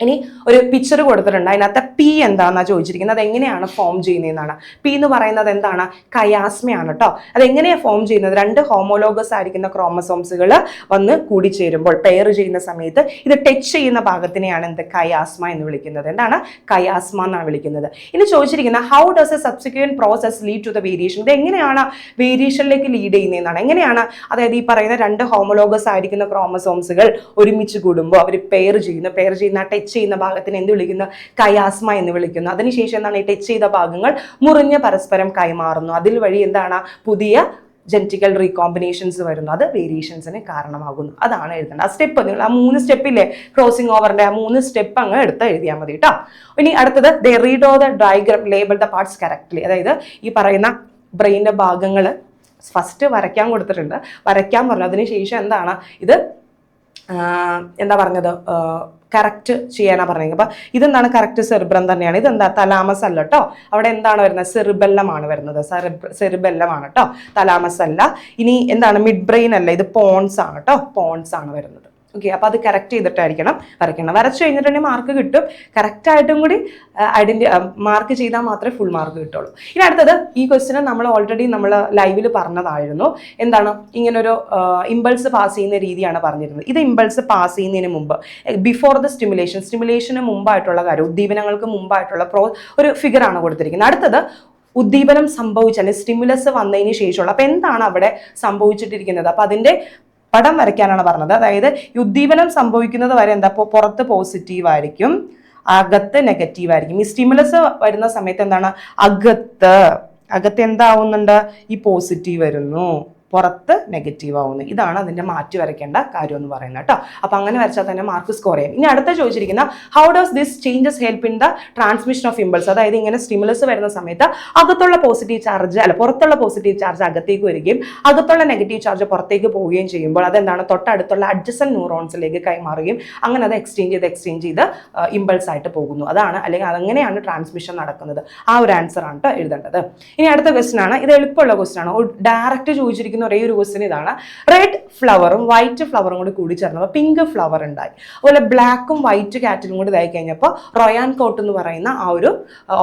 ഇനി ഒരു പിക്ചർ കൊടുത്തിട്ടുണ്ട്, അതിനകത്ത് പി എന്താണെന്നാണ് ചോദിച്ചിരിക്കുന്നത്. അത് എങ്ങനെയാണ് ഫോം ചെയ്യുന്നതെന്നാണ്. പി എന്ന് പറയുന്നത് എന്താണ്? കയാസ്മയാണ് കേട്ടോ. അതെങ്ങനെയാണ് ഫോം ചെയ്യുന്നത്? രണ്ട് ഹോമോലോഗസ് ആയിരിക്കുന്ന ക്രോമസോംസുകൾ വന്ന് കൂടിച്ചേരുമ്പോൾ പെയർ ചെയ്യുന്ന സമയത്ത് ഇത് ടച്ച് ചെയ്യുന്ന ഭാഗത്തിനെയാണ് എന്ത്? കയാസ്മ എന്ന് വിളിക്കുന്നത്. എന്താണ്? കയാസ്മ എന്നാണ് വിളിക്കുന്നത്. ഇനി ചോദിച്ചിരിക്കുന്നത് how does a subsequent process lead to the variation. ഇത് എങ്ങനെയാണ് വേരിയേഷനിലേക്ക് ലീഡ് ചെയ്യുന്നതെന്നാണ്. എങ്ങനെയാണ്? അതായത് ഈ പറയുന്ന രണ്ട് ഹോമോലോഗസ് ആയിരിക്കുന്ന ക്രോമസോംസുകൾ ഒരുമിച്ച് കൂടുമ്പോൾ അവർ പെയർ ചെയ്യുന്ന ടച്ച് ചെയ്യുന്ന ഭാഗത്തിന് എന്ത് വിളിക്കുന്നു? കയാസ്മ എന്ന് വിളിക്കുന്നു. അതിനുശേഷം എന്താണ്? ഈ ടച്ച് ചെയ്ത ഭാഗങ്ങൾ മുറിഞ്ഞ് പരസ്പരം കൈമാറുന്നു. അതിൽ വഴി എന്താണ്? പുതിയ ജനറ്റിക്കൽ റീകോമ്പിനേഷൻസ് വരുന്നു. അത് വേരിയേഷൻസിന് കാരണമാകുന്നു. അതാണ് എഴുതേണ്ടത്. ആ സ്റ്റെപ്പ് നിങ്ങൾ ആ 3 സ്റ്റെപ്പില്ലേ ക്രോസിംഗ് ഓവറിന്റെ ആ 3 സ്റ്റെപ്പ് അങ്ങ് എഴുതിയാൽ മതി കേട്ടോ. ഇനി അടുത്തത് ദേ റീഡ് ഓ the diagram label the parts correctly. അതായത് ഈ പറയുന്ന ബ്രെയിനിന്റെ ഭാഗങ്ങൾ ഫസ്റ്റ് വരയ്ക്കാൻ കൊടുത്തിട്ടുണ്ട്, വരയ്ക്കാൻ പറഞ്ഞു. അതിനുശേഷം എന്താണ് ഇത് എന്താ പറഞ്ഞത്? കറക്റ്റ് ചെയ്യാനാണ് പറഞ്ഞത്. അപ്പൊ ഇതെന്താണ്? കറക്റ്റ് സെറിബ്രം തന്നെയാണ്. ഇതെന്താ? തലാമസ് അല്ല കേട്ടോ. അവിടെ എന്താണ് വരുന്നത്? സെറിബെല്ലമാണ് വരുന്നത്. സെറിബെല്ലമാണ് കേട്ടോ, തലാമസ് അല്ല. ഇനി എന്താണ്? മിഡ് ബ്രെയിൻ അല്ല, ഇത് പോൺസ് ആണ് കേട്ടോ. പോൺസ് ആണ് വരുന്നത്. ഓക്കെ, അപ്പോൾ അത് കറക്റ്റ് ചെയ്തിട്ടായിരിക്കണം വരയ്ക്കണം. വരച്ചു കഴിഞ്ഞിട്ടുണ്ടെങ്കിൽ മാർക്ക് കിട്ടും. കറക്റ്റായിട്ടും കൂടി മാർക്ക് ചെയ്താൽ മാത്രമേ ഫുൾ മാർക്ക് കിട്ടുള്ളൂ. ഇനി അടുത്തത് ഈ ക്വസ്റ്റിന് നമ്മൾ ഓൾറെഡി നമ്മൾ ലൈവിൽ പറഞ്ഞതായിരുന്നു. എന്താണ്? ഇങ്ങനൊരു ഇമ്പൾസ് പാസ് ചെയ്യുന്ന രീതിയാണ് പറഞ്ഞിരുന്നത്. ഇത് ഇമ്പൾസ് പാസ് ചെയ്യുന്നതിന് മുമ്പ് ബിഫോർ ദ സ്റ്റിമുലേഷന് മുമ്പായിട്ടുള്ള കാര്യം, ഉദ്ദീപനങ്ങൾക്ക് മുമ്പായിട്ടുള്ള ഒരു ഫിഗറാണ് കൊടുത്തിരിക്കുന്നത്. അടുത്തത് ഉദ്ദീപനം സംഭവിച്ചാൽ സ്റ്റിമുലസ് വന്നതിന് ശേഷമുള്ള, അപ്പം എന്താണ് അവിടെ സംഭവിച്ചിട്ടിരിക്കുന്നത്? അപ്പം അതിൻ്റെ പടം വരയ്ക്കാനാണ് പറഞ്ഞത്. അതായത് ഉദ്ദീപനം സംഭവിക്കുന്നത് വരെ എന്താ? പുറത്ത് പോസിറ്റീവ് ആയിരിക്കും, അകത്ത് നെഗറ്റീവ് ആയിരിക്കും. ഈ സ്റ്റിമുലസ് വരുന്ന സമയത്ത് എന്താണ്? അകത്ത് എന്താവുന്നുണ്ട്? ഈ പോസിറ്റീവ് വരുന്നു, പുറത്ത് നെഗറ്റീവ് ആവുന്നു. ഇതാണ് അതിൻ്റെ മാറ്റി വരയ്ക്കേണ്ട കാര്യം എന്ന് പറയുന്നത് കേട്ടോ. അപ്പം അങ്ങനെ വരച്ചാൽ തന്നെ മാർക്ക് സ്കോർ ചെയ്യും. ഇനി അടുത്ത ചോദിച്ചിരിക്കുന്ന how does this changes help in the transmission of impulse. അതായത് ഇങ്ങനെ സ്റ്റിമുലസ് വരുന്ന സമയത്ത് അകത്തുള്ള പോസിറ്റീവ് ചാർജ് പുറത്തുള്ള പോസിറ്റീവ് ചാർജ് അകത്തേക്ക് വരികയും അകത്തുള്ള നെഗറ്റീവ് ചാർജ് പുറത്തേക്ക് പോവുകയും ചെയ്യുമ്പോൾ അതെന്താണ്? തൊട്ടടുത്തുള്ള അഡ്ജസന്റ് ന്യൂറോൺസിലേക്ക് കൈമാറുകയും അങ്ങനെ അത് എക്സ്ചേഞ്ച് ചെയ്ത് ഇമ്പൾസ് ആയിട്ട് പോകുന്നു. അതാണ്, അല്ലെങ്കിൽ അതങ്ങനെയാണ് ട്രാൻസ്മിഷൻ നടക്കുന്നത്. ആ ഒരു ആൻസർ ആണ് കേട്ടോ എഴുതേണ്ടത്. ഇനി അടുത്ത ക്വസ്റ്റൻ ആണ്. ഇത് എളുപ്പമുള്ള ക്വസ്റ്റൻ ആണ്. ഡയറക്റ്റ് ചോദിച്ചിരിക്കുന്ന ഒരേ ഒരു ക്വസ്റ്റ്യൻ ഇതാണ്. റെഡ് ഫ്ലവറും വൈറ്റ് ഫ്ലവറും കൂടി ചേർന്നപ്പോൾ പിങ്ക് ഫ്ലവർ ഉണ്ടായി. അതുപോലെ ബ്ലാക്കും വൈറ്റ് കാറ്റിലും കൂടി ഇതായി കഴിഞ്ഞപ്പോൾ റോയാൻ കോട്ട് എന്ന് പറയുന്ന ആ ഒരു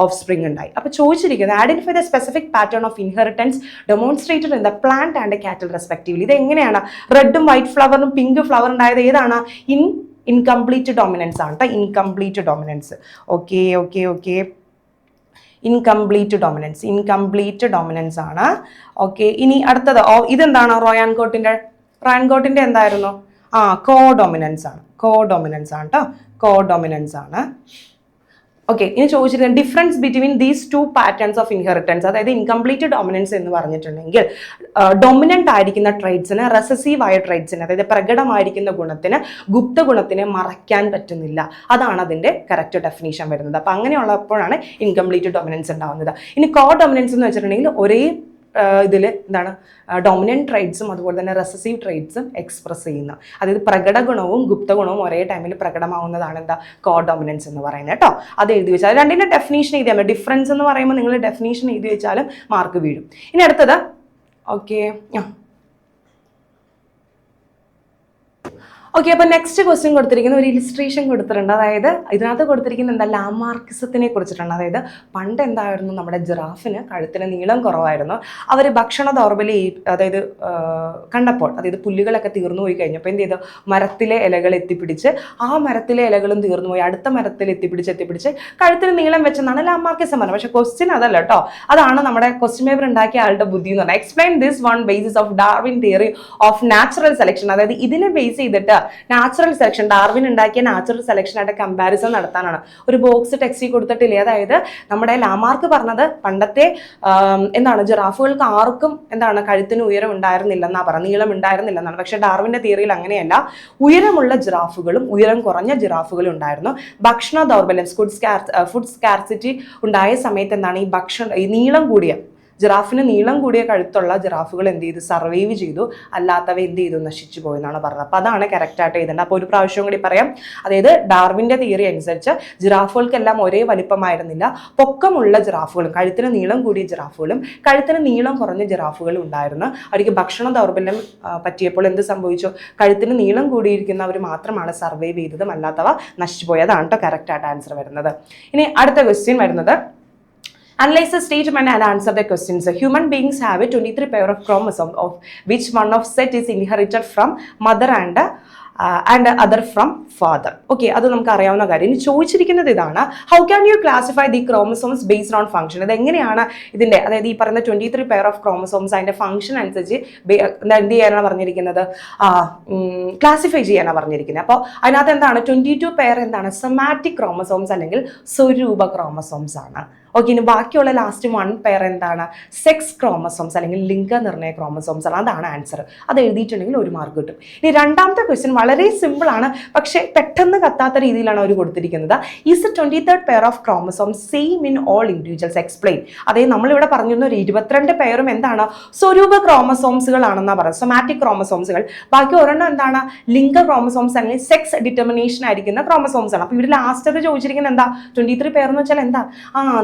ഓഫ് സ്പ്രിംഗ് ഉണ്ടായി. അപ്പോൾ ചോദിച്ചിരിക്കുന്നത് identify the specific pattern of inheritance demonstrated in the plant and cattle respectively. ഇത് എങ്ങനെയാണ് റെഡും വൈറ്റ് ഫ്ലവറും പിങ്ക് ഫ്ലവർ ഉണ്ടായത്? ഏതാണ്? ഇൻകംപ്ലീറ്റ് ഡോമിനൻസ് ആണ് കേട്ടോ. Incomplete dominance. Okay incomplete dominance ആണ്. ഓക്കെ, ഇനി അടുത്തത് ഇതെന്താണ്? റോയാൻ കോട്ടിന്റെ എന്തായിരുന്നു? കോ ഡോമിനൻസ് ആണ് കേട്ടോ. കോ ഡോമിനൻസ് ആണ്. ഓക്കെ, ഇനി ചോദിച്ചിരിക്കുന്നത് difference between these 2 patterns of inheritance. അതായത് ഇൻകംപ്ലീറ്റ് ഡോമിനൻസ് എന്ന് പറഞ്ഞിട്ടുണ്ടെങ്കിൽ ഡൊമിനന്റ് ആയിരിക്കുന്ന ട്രൈറ്റ്സിന്, റെസസീവ് ആയ ട്രൈറ്റ്സിന്, അതായത് പ്രകടമായിരിക്കുന്ന ഗുണത്തിന് ഗുപ്ത ഗുണത്തിനെ മറയ്ക്കാൻ പറ്റുന്നില്ല. അതാണ് അതിന്റെ കറക്റ്റ് ഡെഫിനേഷൻ വരുന്നത്. അപ്പം അങ്ങനെയുള്ളപ്പോഴാണ് ഇൻകംപ്ലീറ്റ് ഡൊമിനൻസ് ഉണ്ടാവുന്നത്. ഇനി കോ ഡൊമിനൻസ് എന്ന് വെച്ചിട്ടുണ്ടെങ്കിൽ ഒരേ ഇതിൽ എന്താണ്? ഡോമിനൻറ്റ് ട്രൈറ്റ്സും അതുപോലെ തന്നെ റെസസീവ് ട്രൈറ്റ്സും എക്സ്പ്രസ് ചെയ്യുന്ന, അതായത് പ്രകട ഗുണവും ഗുപ്ത ഗുണവും ഒരേ ടൈമിൽ പ്രകടമാവുന്നതാണ് എന്താ? കോ ഡോമിനൻസ് എന്ന് പറയുന്നത് കേട്ടോ. അത് എഴുതി വെച്ചാൽ രണ്ടിൻ്റെ ഡെഫിനേഷൻ എഴുതിയാൽ മതി. ഡിഫറൻസ് എന്ന് പറയുമ്പോൾ നിങ്ങൾ ഡെഫിനേഷൻ എഴുതി വെച്ചാലും മാർക്ക് വീഴും. ഇനി അടുത്തത് ഓക്കെ, അപ്പോൾ നെക്സ്റ്റ് ക്വസ്റ്റ്യൻ കൊടുത്തിരിക്കുന്ന ഒരു ഇലിസ്ട്രേഷൻ കൊടുത്തിട്ടുണ്ട്. അതായത് ഇതിനകത്ത് കൊടുത്തിരിക്കുന്ന എന്താ? ലാമാർക്കിസത്തിനെ കുറിച്ചിട്ടാണ്. അതായത് പണ്ട് എന്തായിരുന്നു? നമ്മുടെ ജിറാഫിന് കഴുത്തിന് നീളം കുറവായിരുന്നു. അവർ ഭക്ഷണ ദൗർബല്യം അതായത് കണ്ടപ്പോൾ, അതായത് പുല്ലുകളൊക്കെ തീർന്നു പോയി കഴിഞ്ഞപ്പോൾ എന്ത് ചെയ്തു? മരത്തിലെ ഇലകൾ എത്തിപ്പിടിച്ച് ആ മരത്തിലെ ഇലകളും തീർന്നു പോയി അടുത്ത മരത്തിൽ എത്തിപ്പിടിച്ച് കഴുത്തിന് നീളം വെച്ചെന്നാണ് ലാമാർക്കിസം പറഞ്ഞത്. പക്ഷേ ക്വസ്റ്റ്യൻ അതല്ല കേട്ടോ. അതാണ് നമ്മുടെ ക്വസ്റ്റ്യൻ പേപ്പർ ഉണ്ടാക്കിയ ആളുടെ ബുദ്ധി എന്ന് പറഞ്ഞാൽ. Explain this one basis of Darwin theory of natural selection. അതായത് ഇതിനെ ബേസ് ചെയ്തിട്ട് നാച്ചുറൽ സെലക്ഷൻ, ഡാർവിൻ ഉണ്ടാക്കിയ നാച്ചുറൽ സെലക്ഷനായിട്ട് കമ്പാരിസൺ നടത്താനാണ്. ഒരു ബോക്സ് ടെക്സ്റ്റ് കൊടുത്തിട്ടില്ലേ? അതായത് നമ്മുടെ ലാമാർക്ക് പറഞ്ഞത് പണ്ടത്തെ എന്താണ്? ജിറാഫുകൾക്ക് ആർക്കും എന്താണ്? കഴുത്തിന് ഉയരം ഉണ്ടായിരുന്നില്ലെന്നാണ് പറഞ്ഞത്, നീളം ഉണ്ടായിരുന്നില്ലെന്നാണ്. പക്ഷേ ഡാർവിൻ്റെ തിയറിയിൽ അങ്ങനെയല്ല. ഉയരമുള്ള ജിറാഫുകളും ഉയരം കുറഞ്ഞ ജിറാഫുകളും ഉണ്ടായിരുന്നു. ഭക്ഷണ ദൗർബല്യം, ഫുഡ് സ്കാർസിറ്റി ഉണ്ടായ സമയത്ത് എന്താണ്? ഈ നീളം കൂടിയ ജിറാഫിന് നീളം കൂടിയ കഴുത്തുള്ള ജിറാഫുകൾ എന്ത് ചെയ്തു, സർവൈവ് ചെയ്തു, അല്ലാത്തവ എന്ത് ചെയ്തു, നശിച്ചു പോയെന്നാണ് പറഞ്ഞത്. അപ്പോൾ അതാണ് കറക്റ്റായിട്ട് എഴുതേണ്ടത്. അപ്പോൾ ഒരു പ്രാവശ്യം കൂടി പറയാം. അതായത് ഡാർവിൻ്റെ തിയറി അനുസരിച്ച് ജിറാഫുകൾക്കെല്ലാം ഒരേ വലിപ്പമായിരുന്നില്ല. പൊക്കമുള്ള ജിറാഫുകളും കഴുത്തിന് നീളം കൂടിയ ജിറാഫുകളും കഴുത്തിന് നീളം കുറഞ്ഞ ജിറാഫുകളും ഉണ്ടായിരുന്നു. അവർക്ക് ഭക്ഷണ ദൗർബല്യം പറ്റിയപ്പോൾ എന്ത് സംഭവിച്ചു, കഴുത്തിന് നീളം കൂടിയിരിക്കുന്നവർ മാത്രമാണ് സർവൈവ് ചെയ്തതും, അല്ലാത്തവ നശിച്ചുപോയി. അതാണ് കേട്ടോ കറക്റ്റായിട്ട് ആൻസർ വരുന്നത്. ഇനി അടുത്ത ക്വസ്റ്റ്യൻ വരുന്നത്, analyze the statement and answer the questions. Human beings have a 23 pair of chromosomes, of which one of set is inherited from mother and other from father. Okay, അത് നമുക്ക് അറിയാവുന്ന കാര്യം. ഇനി ചോദിച്ചിരിക്കുന്നത് ഇതാണ്, how can you classify the chromosomes based on function. ഇത് എങ്ങനെയാണ് ഇതിൻ്റെ, അതായത് ഈ പറയുന്ന 23 പെയർ ഓഫ് ക്രോമസോംസ് അതിൻ്റെ ഫംഗ്ഷൻ അനുസരിച്ച് എന്ത് ചെയ്യാനാണ് പറഞ്ഞിരിക്കുന്നത്, ക്ലാസിഫൈ ചെയ്യാനാണ് പറഞ്ഞിരിക്കുന്നത്. അപ്പോൾ അതിനകത്ത് എന്താണ് 22 പെയർ എന്താണ്, സൊമാറ്റിക് ക്രോമസോംസ് അല്ലെങ്കിൽ സ്വരൂപ ക്രോമസോംസ് ആണ്. ഓക്കെ, ഇനി ബാക്കിയുള്ള ലാസ്റ്റ് 1 പെയർ എന്താണ്, സെക്സ് ക്രോമസോംസ് അല്ലെങ്കിൽ ലിംഗനിർണ്ണയ ക്രോമസോംസ് ആണ്. അതാണ് ആൻസർ. അത് എഴുതിയിട്ടുണ്ടെങ്കിൽ 1 മാർക്ക് കിട്ടും. ഇനി രണ്ടാമത്തെ ക്വസ്റ്റ്യൻ വളരെ സിമ്പിൾ ആണ്, പക്ഷേ പെട്ടെന്ന് കത്താത്ത രീതിയിലാണ് അവർ കൊടുത്തിരിക്കുന്നത്. Is the 23rd pair of chromosomes same in all individuals, explain. അതായത് നമ്മളിവിടെ പറഞ്ഞിരുന്ന ഒരു 22 പെയറും എന്താണ്, സ്വരൂപ ക്രോമസോംസുകളാണെന്നാണ് പറയുന്നത്, സൊമാറ്റിക് ക്രോമസോംസുകൾ. ബാക്കി ഒരെണ്ണം എന്താണ്, ലിംഗ ക്രോമസോംസ് അല്ലെങ്കിൽ സെക്സ് ഡിറ്റർമിനേഷൻ ആയിരിക്കുന്ന ക്രോമസോംസ് ആണ്. അപ്പോൾ ഇവിടെ ലാസ്റ്റ് അത് ചോദിച്ചിരിക്കുന്നത് എന്താ, 23 പെയർ എന്ന് വെച്ചാൽ എന്താ,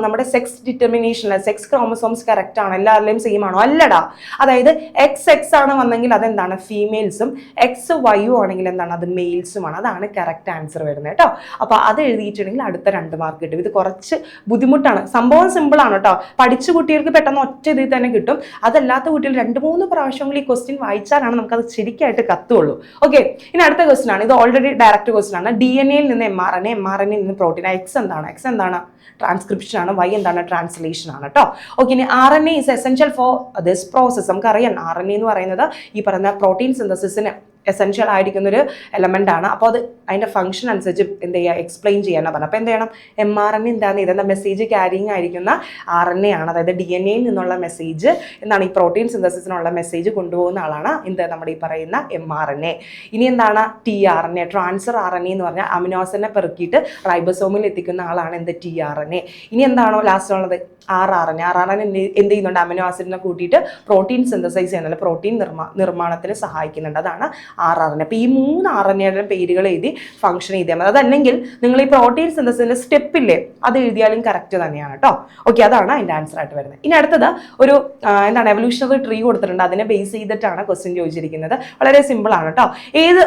നമ്മുടെ sex determination, sex chromosomes correct ആണ്, എല്ലാവരുടെയും സെയിം ആണോ, അല്ലടാ. അതായത് XX ആണ് വന്നെങ്കിൽ അതെന്താണ്, ഫീമെയിൽസും XY ആണെങ്കിൽ എന്താണ്, അത് മെയിൽസുമാണ്. അതാണ് കറക്റ്റ് ആൻസർ വരുന്നത് കേട്ടോ. അപ്പോൾ അത് എഴുതിയിട്ടുണ്ടെങ്കിൽ അടുത്ത 2 മാർക്ക് കിട്ടും. ഇത് കുറച്ച് ബുദ്ധിമുട്ടാണ്, സംഭവം സിമ്പിൾ ആണ് കേട്ടോ. പഠിച്ച കുട്ടികൾക്ക് പെട്ടെന്ന് ഒറ്റ ഇതിൽ തന്നെ കിട്ടും. അതല്ലാത്ത കുട്ടികൾ 2-3 പ്രാവശ്യങ്ങൾ ഈ ക്വസ്റ്റ്യൻ വായിച്ചാലാണ് നമുക്കത് ശരിക്കായിട്ട് കത്തുള്ളൂ. ഓക്കെ, ഇനി അടുത്ത ക്വസ്റ്റ്യൻ ആണ്. ഇത് ഓൾറെഡി ഡയറക്റ്റ് ക്വസ്റ്റ്യൻ ആണ്. DNA-യിൽ നിന്ന് mRNA, mRNA-യിൽ നിന്ന് പ്രോട്ടീൻ. X എന്താണ്, ട്രാൻസ്ക്രിപ്ഷൻ ആണ്. Y എന്താണ്, ട്രാൻസ്ലേഷൻ ആണ് കേട്ടോ. ഓക്കെ, ഇനി RNA is essential for this process. നമുക്കറിയാം RNA എന്ന് പറയുന്നത് ഈ പറയുന്ന പ്രോട്ടീൻ സിന്തസിസിന് എസെൻഷ്യൽ ആയിരിക്കുന്ന ഒരു എലമെന്റ് ആണ്. അപ്പോൾ അത് അതിൻ്റെ ഫംഗ്ഷൻ അനുസരിച്ച് എന്ത് ചെയ്യുക, എക്സ്പ്ലെയിൻ ചെയ്യാനാണ് പറഞ്ഞത്. അപ്പോൾ എന്ത് ചെയ്യണം, mRNA എന്താണ്, ഇതെന്താ മെസ്സേജ് ക്യാരിങ് ആയിരിക്കുന്ന RNA ആണ്. അതായത് DNA-യിൽ നിന്നുള്ള മെസ്സേജ് എന്താണ്, ഈ പ്രോട്ടീൻ സിന്തസിസിനുള്ള മെസ്സേജ് കൊണ്ടുപോകുന്ന ആളാണ് എന്ത്, നമ്മുടെ ഈ പറയുന്ന mRNA. ഇനി എന്താണ് tRNA, ട്രാൻസ്ഫർ RNA എന്ന് പറഞ്ഞാൽ അമിനോസിനെ പെറുക്കിയിട്ട് റൈബോസോമിൽ എത്തിക്കുന്ന ആളാണ് എന്ത്, tRNA. ഇനി എന്താണോ ലാസ്റ്റ് ഉള്ളത്, rRNA. rRNA എന്ത് ചെയ്യുന്നുണ്ട്, അമിനോ ആസിഡിനെ കൂട്ടിയിട്ട് പ്രോട്ടീൻ സിന്തസൈസ് ചെയ്യുന്നത്, പ്രോട്ടീൻ നിർമ്മാണത്തിന് സഹായിക്കുന്നുണ്ട്. അതാണ് rRNA. അപ്പോൾ ഈ 3 RNA-യുടെ പേരുകൾ എഴുതി ഫംഗ്ഷൻ എഴുതിയാൽ മതി. അതല്ലെങ്കിൽ നിങ്ങൾ ഈ പ്രോട്ടീൻ സിന്തസിന്റെ സ്റ്റെപ്പില്ലേ, അത് എഴുതിയാലും കറക്റ്റ് തന്നെയാണ് കേട്ടോ. ഓക്കെ, അതാണ് അതിൻ്റെ ആൻസർ ആയിട്ട് വരുന്നത്. ഇനി അടുത്തത് ഒരു എന്താണ്, എവല്യൂഷണറി ട്രീ കൊടുത്തിട്ടുണ്ട്. അതിനെ ബേസ് ചെയ്തിട്ടാണ് ക്വസ്റ്റ്യൻ ചോദിച്ചിരിക്കുന്നത്. വളരെ സിമ്പിൾ ആണ് കേട്ടോ.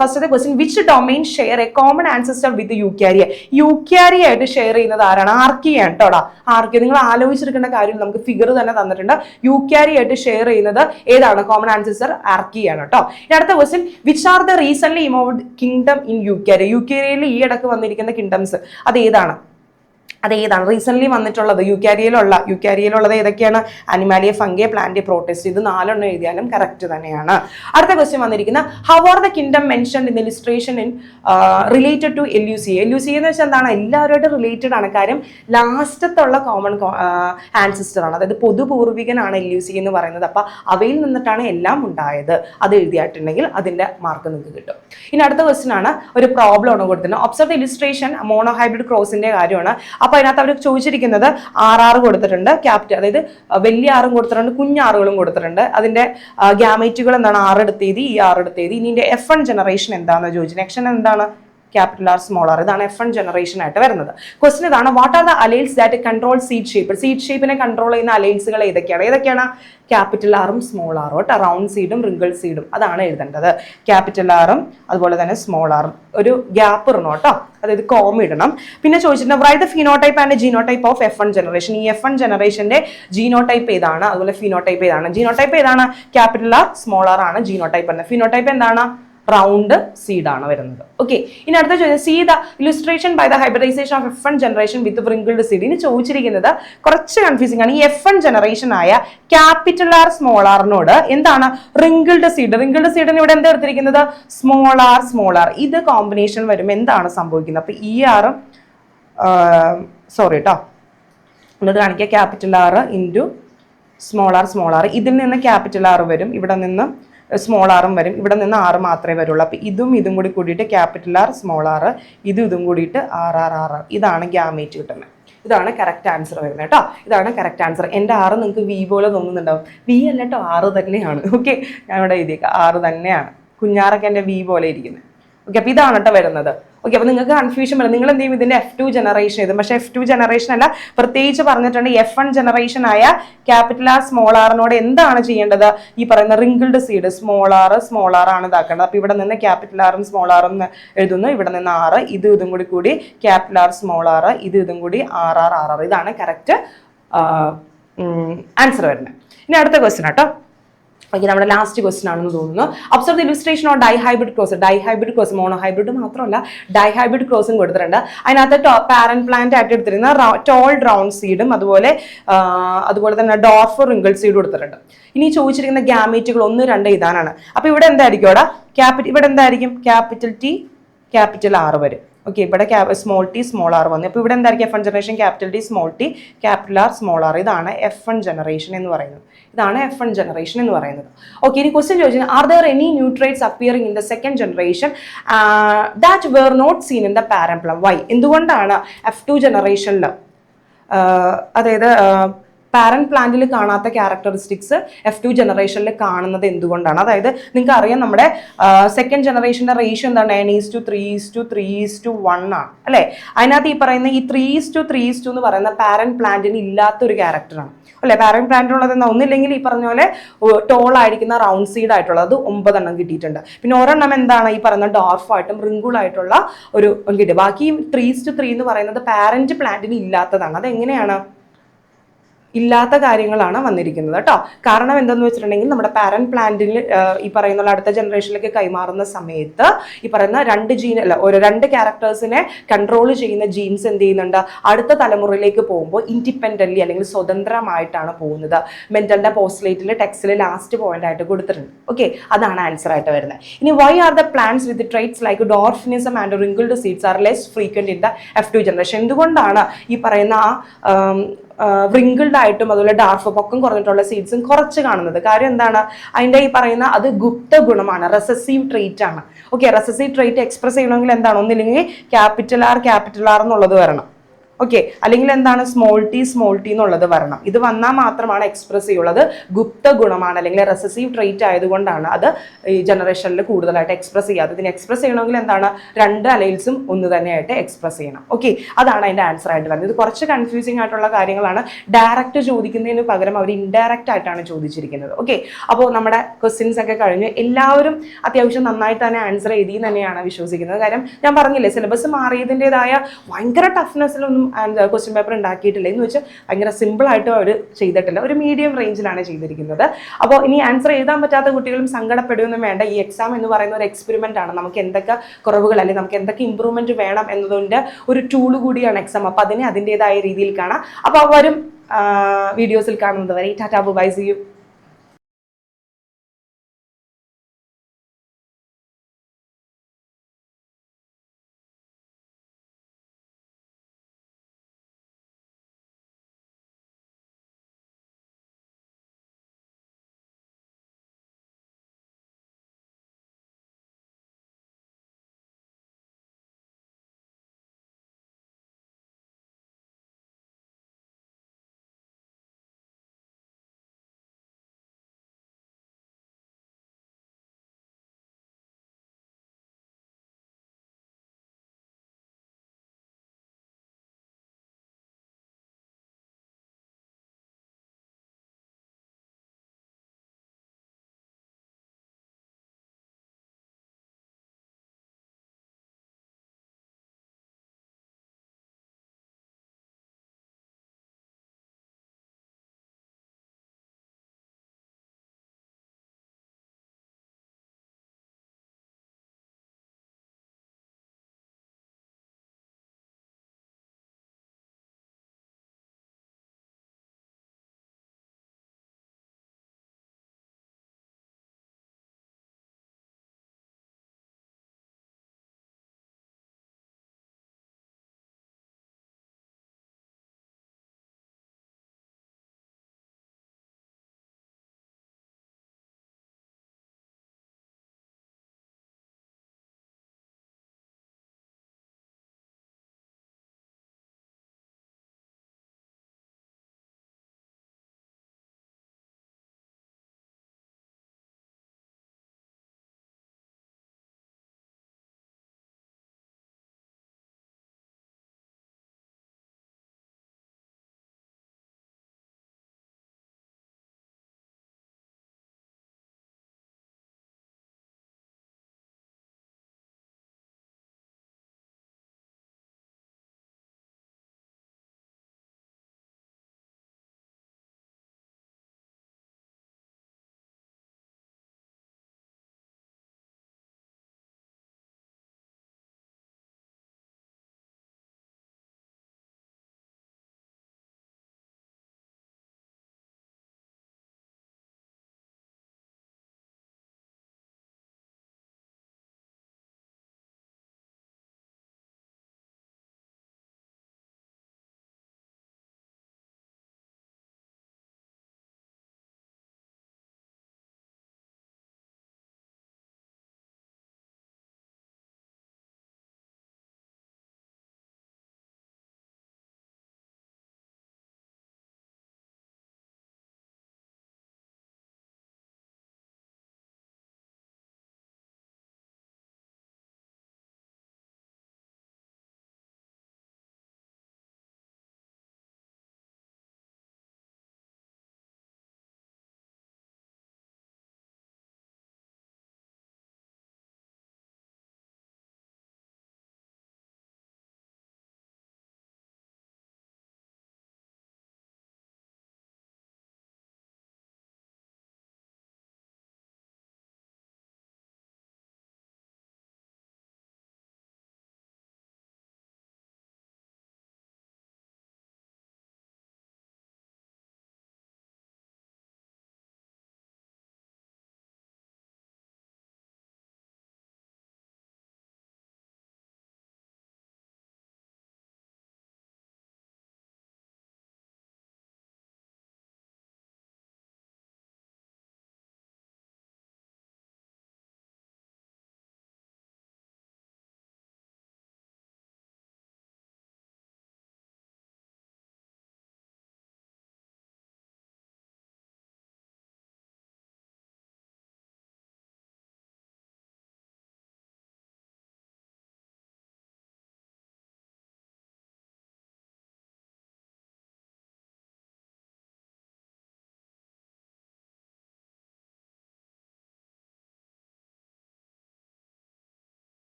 ഫസ്റ്റത്തെ question, which domain share a common ancestor with eukarya. Eukarya ആയിട്ട് ഷെയർ ചെയ്യുന്നത് ആരാണ്, ആർക്കിയാണ് കേട്ടോടാ. ആർക്കി നിങ്ങൾ ആലോചിച്ചെടുക്കേണ്ട കാര്യം നമുക്ക് ഫിഗർ തന്നെ തന്നിട്ടുണ്ട്. യൂക്യാരിയ ആയിട്ട് ഷെയർ ചെയ്യുന്നത് ഏതാണ്, കോമൺ ആൻസസ്റ്റർ ആർക്കിയാണ് കേട്ടോ. ഇനി അടുത്ത question, which are the recent evolved kingdom in eukarya. യൂക്യാരിയയിൽ ഈ ഇടക്ക് വന്നിരിക്കുന്ന കിങ്ഡംസ് അത് ഏതാണ്, റീസെന്റ് വന്നിട്ടുള്ളത് യൂക്യാരിയയിലുള്ളത് ഏതൊക്കെയാണ്, അനിമാലിയ, ഫംഗെ, പ്ലാന്റ്, പ്രോട്ടിസ്റ്റ്. ഇത് 4 എഴുതിയാലും കറക്റ്റ് തന്നെയാണ്. അടുത്ത ക്വസ്റ്റ്യൻ വന്നിരിക്കുന്ന, how are the kingdom mentioned in illustration in related to LUCA. LUCA എന്ന് വെച്ചാൽ എന്താണ്, എല്ലാവരുമായിട്ട് റിലേറ്റഡ് ആണ്. കാര്യം ലാസ്റ്റത്തുള്ള കോമൺ ആൻസിസ്റ്റർ ആണ്, അതായത് പൊതുപൂർവികനാണ് LUCA എന്ന് പറയുന്നത്. അപ്പൊ അവയിൽ നിന്നിട്ടാണ് എല്ലാം ഉണ്ടായത്. അത് എഴുതിയിട്ടുണ്ടെങ്കിൽ അതിന്റെ മാർക്ക് നിങ്ങൾക്ക് കിട്ടും. ഇനി അടുത്ത ക്വസ്റ്റ്യൻ ആണ്, ഒരു പ്രോബ്ലം ആണ് കൊടുത്തിട്ടുണ്ട്. ഒബ്സർവ് ദ ഇലിസ്ട്രേഷൻ മോണോഹൈബ്രിഡ് ക്രോസിന്റെ കാര്യമാണ്. അപ്പോൾ അതിനകത്ത് അവർ ചോദിച്ചിരിക്കുന്നത് RR കൊടുത്തിട്ടുണ്ട്, ക്യാപിറ്റൽ, അതായത് വലിയ ആറും കൊടുത്തിട്ടുണ്ട്, കുഞ്ഞാറുകളും കൊടുത്തിട്ടുണ്ട്. അതിന്റെ ഗ്യാമേറ്റുകൾ എന്താണ്, 6 എടുത്തേതി, ഈ 6 എടുത്തേതി. ഇനി ഇതിന്റെ F1 ജനറേഷൻ എന്താണെന്ന് ചോദിച്ചു. നെക്ഷൻ എന്താണ്, ക്യാപിറ്റൽ R, സ്മോൾ R. ഇതാണ് F1 ജനറേഷൻ ആയിട്ട് വരുന്നത്. ക്വസ്റ്റ്യൻ ഇതാണ്, what are the alleles that control seed shape. Seed ഷേപ്പിനെ കൺട്രോൾ ചെയ്യുന്ന അലൈൽസുകൾ ഏതൊക്കെയാണ്, ക്യാപിറ്റൽ ആറും സ്മോൾ ആറും കേട്ടോ. റൗണ്ട് സീഡും റിങ്കിൾ സീഡും അതാണ് എഴുതേണ്ടത്. ക്യാപിറ്റൽ ആറും അതുപോലെ തന്നെ സ്മോൾ ആറും. ഒരു ഗ്യാപ്പ് ഇടണം കേട്ടോ, അതായത് കോമ ഇടണം. പിന്നെ ചോദിച്ചിട്ടുണ്ട്, write the phenotype and genotype of F1 generation. ഈ F1 ജനറേഷന്റെ ജീനോടൈപ്പ് ഏതാണ്, അതുപോലെ ഫിനോടൈപ്പ് ഏതാണ്. ജീനോടൈപ്പ് ഏതാണ്, ക്യാപിറ്റൽ R, സ്മോൾ ആർ ആണ് ജീനോടൈപ്പ് എന്ന്. ഫിനോടൈപ്പ് എന്താണ്, റൗണ്ട് സീഡ് ആണ് വരുന്നത്. ഓക്കെ, ഇനി അടുത്ത ചോദ്യം, see the illustration by the hybridization of F1 generation with wrinkled seed. ഇനി ചോദിച്ചിരിക്കുന്നത് കുറച്ച് കൺഫ്യൂസിംഗ് ആണ്. ഈ F1 ജനറേഷൻ ആയ ക്യാപിറ്റൽ R, സ്മോൾ ആറിനോട് എന്താണ് റിങ്കിൾഡ് സീഡ്. റിങ്കിൾഡ് സീഡിന് ഇവിടെ എന്താ എടുത്തിരിക്കുന്നത്, സ്മോൾ ആർ. ഇത് കോമ്പിനേഷൻ വരുമ്പോൾ എന്താണ് സംഭവിക്കുന്നത്. അപ്പൊ ഈ ആറും സോറി കേട്ടോ, എന്നിട്ട് കാണിക്കുക, capital R into small R. ഇതിൽ നിന്ന് ക്യാപിറ്റൽ R വരും, ഇവിടെ നിന്ന് സ്മോൾ ആറും വരും, ഇവിടെ നിന്ന് 6 മാത്രമേ വരുള്ളൂ. അപ്പോൾ ഇതും കൂടി കൂടിയിട്ട് ക്യാപിറ്റൽ R, സ്മോൾ ആർ, ഇതും കൂടിയിട്ട് R. ഇതാണ് ഗ്യാമേറ്റ് കിട്ടുന്നത്. ഇതാണ് കറക്റ്റ് ആൻസർ വരുന്നത് കേട്ടോ. ഇതാണ് കറക്റ്റ് ആൻസർ. എൻ്റെ 6 നിങ്ങൾക്ക് വി പോലെ തോന്നുന്നുണ്ടാവും. വി അല്ല കേട്ടോ, 6 തന്നെയാണ്. ഓക്കെ, ഞാൻ ഇവിടെ എഴുതിയേക്കാം 6 തന്നെയാണ്. കുഞ്ഞാറൊക്കെ എൻ്റെ വി പോലെ ഇരിക്കുന്നത്. ഓക്കെ, അപ്പോൾ ഇതാണ് കേട്ടോ വരുന്നത്. ഓക്കെ, അപ്പോൾ നിങ്ങൾക്ക് കൺഫ്യൂഷൻ വരും. നിങ്ങൾ എന്ത് ചെയ്യും, ഇതിന്റെ F2 ജനറേഷൻ എഴുതും. പക്ഷേ F2 ജനറേഷൻ അല്ല, പ്രത്യേകിച്ച് പറഞ്ഞിട്ടുണ്ട് F1 ജനറേഷൻ ആയ ക്യാപിറ്റൽ ആർ സ്മോൾ ആറിനോട് എന്താണ് ചെയ്യേണ്ടത്? ഈ പറയുന്ന റിങ്കിൾഡ് സീഡ് സ്മോൾ ആർ ആണ് ഇതാക്കേണ്ടത്. അപ്പോൾ ഇവിടെ നിന്ന് ക്യാപിറ്റൽ ആറും സ്മോൾ ആറും എഴുതുന്നു. ഇവിടെ നിന്ന് 6, ഇതും കൂടി ക്യാപിറ്റൽ ആർ സ്മോൾ ആർ, ഇതും കൂടി RR. ഇതാണ് കറക്റ്റ് ആൻസർ വരുന്നത്. ഇനി അടുത്ത ക്വസ്റ്റ്യൻ കേട്ടോ. ഓക്കെ, നമ്മുടെ ലാസ്റ്റ് ക്വസ്റ്റ്യൻ ആണെന്ന് തോന്നുന്നു. Observe the illustration on dihybrid cross. Dihybrid cross, monohybrid മാത്രമല്ല ഡൈഹൈബ്രിഡ് ക്രോസും കൊടുത്തിട്ടുണ്ട്. അതിനകത്ത് പാരന്റ് പ്ലാന്റ് ആയിട്ട് എടുത്തിരുന്ന ടോൾ റൗണ്ട് സീഡും അതുപോലെ തന്നെ ഡോർഫ് റിങ്കിൾ സീഡ് കൊടുത്തിട്ടുണ്ട്. ഇനി ചോദിച്ചിരിക്കുന്ന ഗ്യാമീറ്റുകൾ 1, 2 ഇതാനാണ്. അപ്പൊ ഇവിടെ എന്തായിരിക്കും? ഇവിടെ എന്തായിരിക്കും? ക്യാപിറ്റൽ T ക്യാപിറ്റൽ R വരും. ഓക്കെ, ഇവിടെ സ്മോൾ ടി സ്മോൾ ആർ വന്നു. അപ്പോൾ ഇവിടെ എന്തായിരിക്കും? F1 generation capital T small t capital r small r. ഇതാണ് F1 ജനറേഷൻ എന്ന് പറയുന്നത്. ഓക്കെ, ഇനി ക്വസ്റ്റ്യൻ ചോദിച്ചത് are there any new traits appearing in the second generation that were not seen in the parent plant? Why? എന്തുകൊണ്ടാണ് F2 ജനറേഷനിൽ അതായത് പാരന്റ് പ്ലാന്റിൽ കാണാത്ത ക്യാരക്ടറിസ്റ്റിക്സ് F2 ജനറേഷനിൽ കാണുന്നത് എന്തുകൊണ്ടാണ്? അതായത് നിങ്ങൾക്ക് അറിയാം, നമ്മുടെ സെക്കൻഡ് ജനറേഷന്റെ റേഷ്യോ എന്താണ്? 9:3:3:1 ആണ് അല്ലേ? അതിനകത്ത് ഈ പറയുന്ന ഈ 3:3:2 എന്ന് പറയുന്ന പാരന്റ് പ്ലാന്റിന് ഇല്ലാത്തൊരു ക്യാരക്ടറാണ് അല്ലെ? പാരന്റ് പ്ലാന്റിനുള്ളത് എന്താ? ഒന്നില്ലെങ്കിൽ ഈ പറഞ്ഞ പോലെ ടോൾ ആയിരിക്കുന്ന റൗണ്ട് സീഡ് ആയിട്ടുള്ളത് 9 എണ്ണം കിട്ടിയിട്ടുണ്ട്. പിന്നെ ഒരെണ്ണം എന്താണ്? ഈ പറയുന്ന ഡോർഫായിട്ടും റിങ്കിളായിട്ടുള്ള ഒരു കിട്ടി. ബാക്കി 3:3 എന്ന് പറയുന്നത് പാരന്റ് പ്ലാന്റിന് ഇല്ലാത്തതാണ്. അതെങ്ങനെയാണ്? ഇല്ലാത്ത കാര്യങ്ങളാണ് വന്നിരിക്കുന്നത് കേട്ടോ. കാരണം എന്തെന്ന് വെച്ചിട്ടുണ്ടെങ്കിൽ നമ്മുടെ പാരന്റ് പ്ലാന്റിൽ ഈ പറയുന്ന അടുത്ത ജനറേഷനിലേക്ക് കൈമാറുന്ന സമയത്ത് ഈ പറയുന്ന 2 ക്യാരക്ടേഴ്സിനെ കൺട്രോൾ ചെയ്യുന്ന ജീൻസ് എന്ത് ചെയ്യുന്നുണ്ട്? അടുത്ത തലമുറയിലേക്ക് പോകുമ്പോൾ ഇൻഡിപെൻഡന്റ്ലി അല്ലെങ്കിൽ സ്വതന്ത്രമായിട്ടാണ് പോകുന്നത്. മെന്റലിന്റെ പോസ്റ്റ്ലേറ്റിൽ ടെക്സ്റ്റിൽ ലാസ്റ്റ് പോയിന്റ് ആയിട്ട് കൊടുത്തിട്ടുണ്ട്. ഓക്കെ, അതാണ് ആൻസർ ആയിട്ട് വരുന്നത്. ഇനി why are the plants with traits like dwarfism and wrinkled seeds are less frequent in the F2 generation? എന്തുകൊണ്ടാണ് ഈ പറയുന്ന വ്രിങ്കിൾഡ് ആയിട്ടും അതുപോലെ ഡാർഫ് പൊക്കം കുറഞ്ഞിട്ടുള്ള സീഡ്സും കുറച്ച് കാണുന്നത്? കാര്യം എന്താണ്? അതിന്റെ ഈ പറയുന്ന അത് ഗുപ്ത ഗുണമാണ്, റെസസീവ് ട്രേറ്റ് ആണ്. ഓക്കെ, റെസസീവ് ട്രേറ്റ് എക്സ്പ്രസ് ചെയ്യണമെങ്കിൽ എന്താണ്? ഒന്നില്ലെങ്കിൽ ക്യാപിറ്റൽ ആർ എന്നുള്ളത് വരണം. ഓക്കെ, അല്ലെങ്കിൽ എന്താണ്? സ്മോൾ ടി എന്നുള്ളത് വരണം. ഇത് വന്നാൽ മാത്രമാണ് എക്സ്പ്രസ് ചെയ്യുള്ളത്. ഗുപ്ത ഗുണമാണ് അല്ലെങ്കിൽ റെസസീവ് ട്രേറ്റ് ആയതുകൊണ്ടാണ് അത് ഈ ജനറേഷനിൽ കൂടുതലായിട്ട് എക്സ്പ്രസ് ചെയ്യാതെ. ഇതിന് എക്സ്പ്രസ് ചെയ്യണമെങ്കിൽ എന്താണ്? 2 അലൈൽസും ഒന്ന് തന്നെയായിട്ട് എക്സ്പ്രസ് ചെയ്യണം. ഓക്കെ, അതാണ് അതിന്റെ ആൻസർ ആയിട്ട് വരുന്നത്. ഇത് കുറച്ച് കൺഫ്യൂസിംഗ് ആയിട്ടുള്ള കാര്യങ്ങളാണ്. ഡയറക്റ്റ് ചോദിക്കുന്നതിന് പകരം അവർ ഇൻഡയറക്റ്റ് ആയിട്ടാണ് ചോദിച്ചിരിക്കുന്നത്. ഓക്കെ, അപ്പോൾ നമ്മുടെ ക്വസ്റ്റ്യൻസ് ഒക്കെ കഴിഞ്ഞ് എല്ലാവരും അത്യാവശ്യം നന്നായിട്ട് തന്നെ ആൻസർ എഴുതി തന്നെയാണ് വിശ്വസിക്കുന്നത്. കാര്യം ഞാൻ പറഞ്ഞില്ലേ, സിലബസ് മാറിയതിൻ്റെതായ ഭയങ്കര ടഫ്നെസ്സിലൊന്നും ക്വസ്റ്റ്യൻ പേപ്പർ ഉണ്ടാക്കിയിട്ടില്ല. എന്ന് വെച്ചാൽ ഭയങ്കര സിമ്പിൾ ആയിട്ടും അവർ ചെയ്തിട്ടില്ല, ഒരു മീഡിയം റേഞ്ചിലാണ് ചെയ്തിരിക്കുന്നത്. അപ്പോൾ ഇനി ആൻസർ എഴുതാൻ പറ്റാത്ത കുട്ടികളും സങ്കടപ്പെടുകയൊന്നും വേണ്ട. ഈ എക്സാം എന്ന് പറയുന്ന ഒരു എക്സ്പെരിമെന്റ് ആണ്. നമുക്ക് എന്തൊക്കെ കുറവുകൾ അല്ലെങ്കിൽ നമുക്ക് എന്തൊക്കെ ഇമ്പ്രൂവ്മെന്റ് വേണം എന്നതിൻ്റെ ഒരു ടൂള് കൂടിയാണ് എക്സാം. അപ്പോൾ അതിനെ അതിൻ്റെതായ രീതിയിൽ കാണാം. അപ്പോൾ വരും വീഡിയോസിൽ കാണുന്നത് വരെ ടാറ്റാ ബൈ, സീ യു.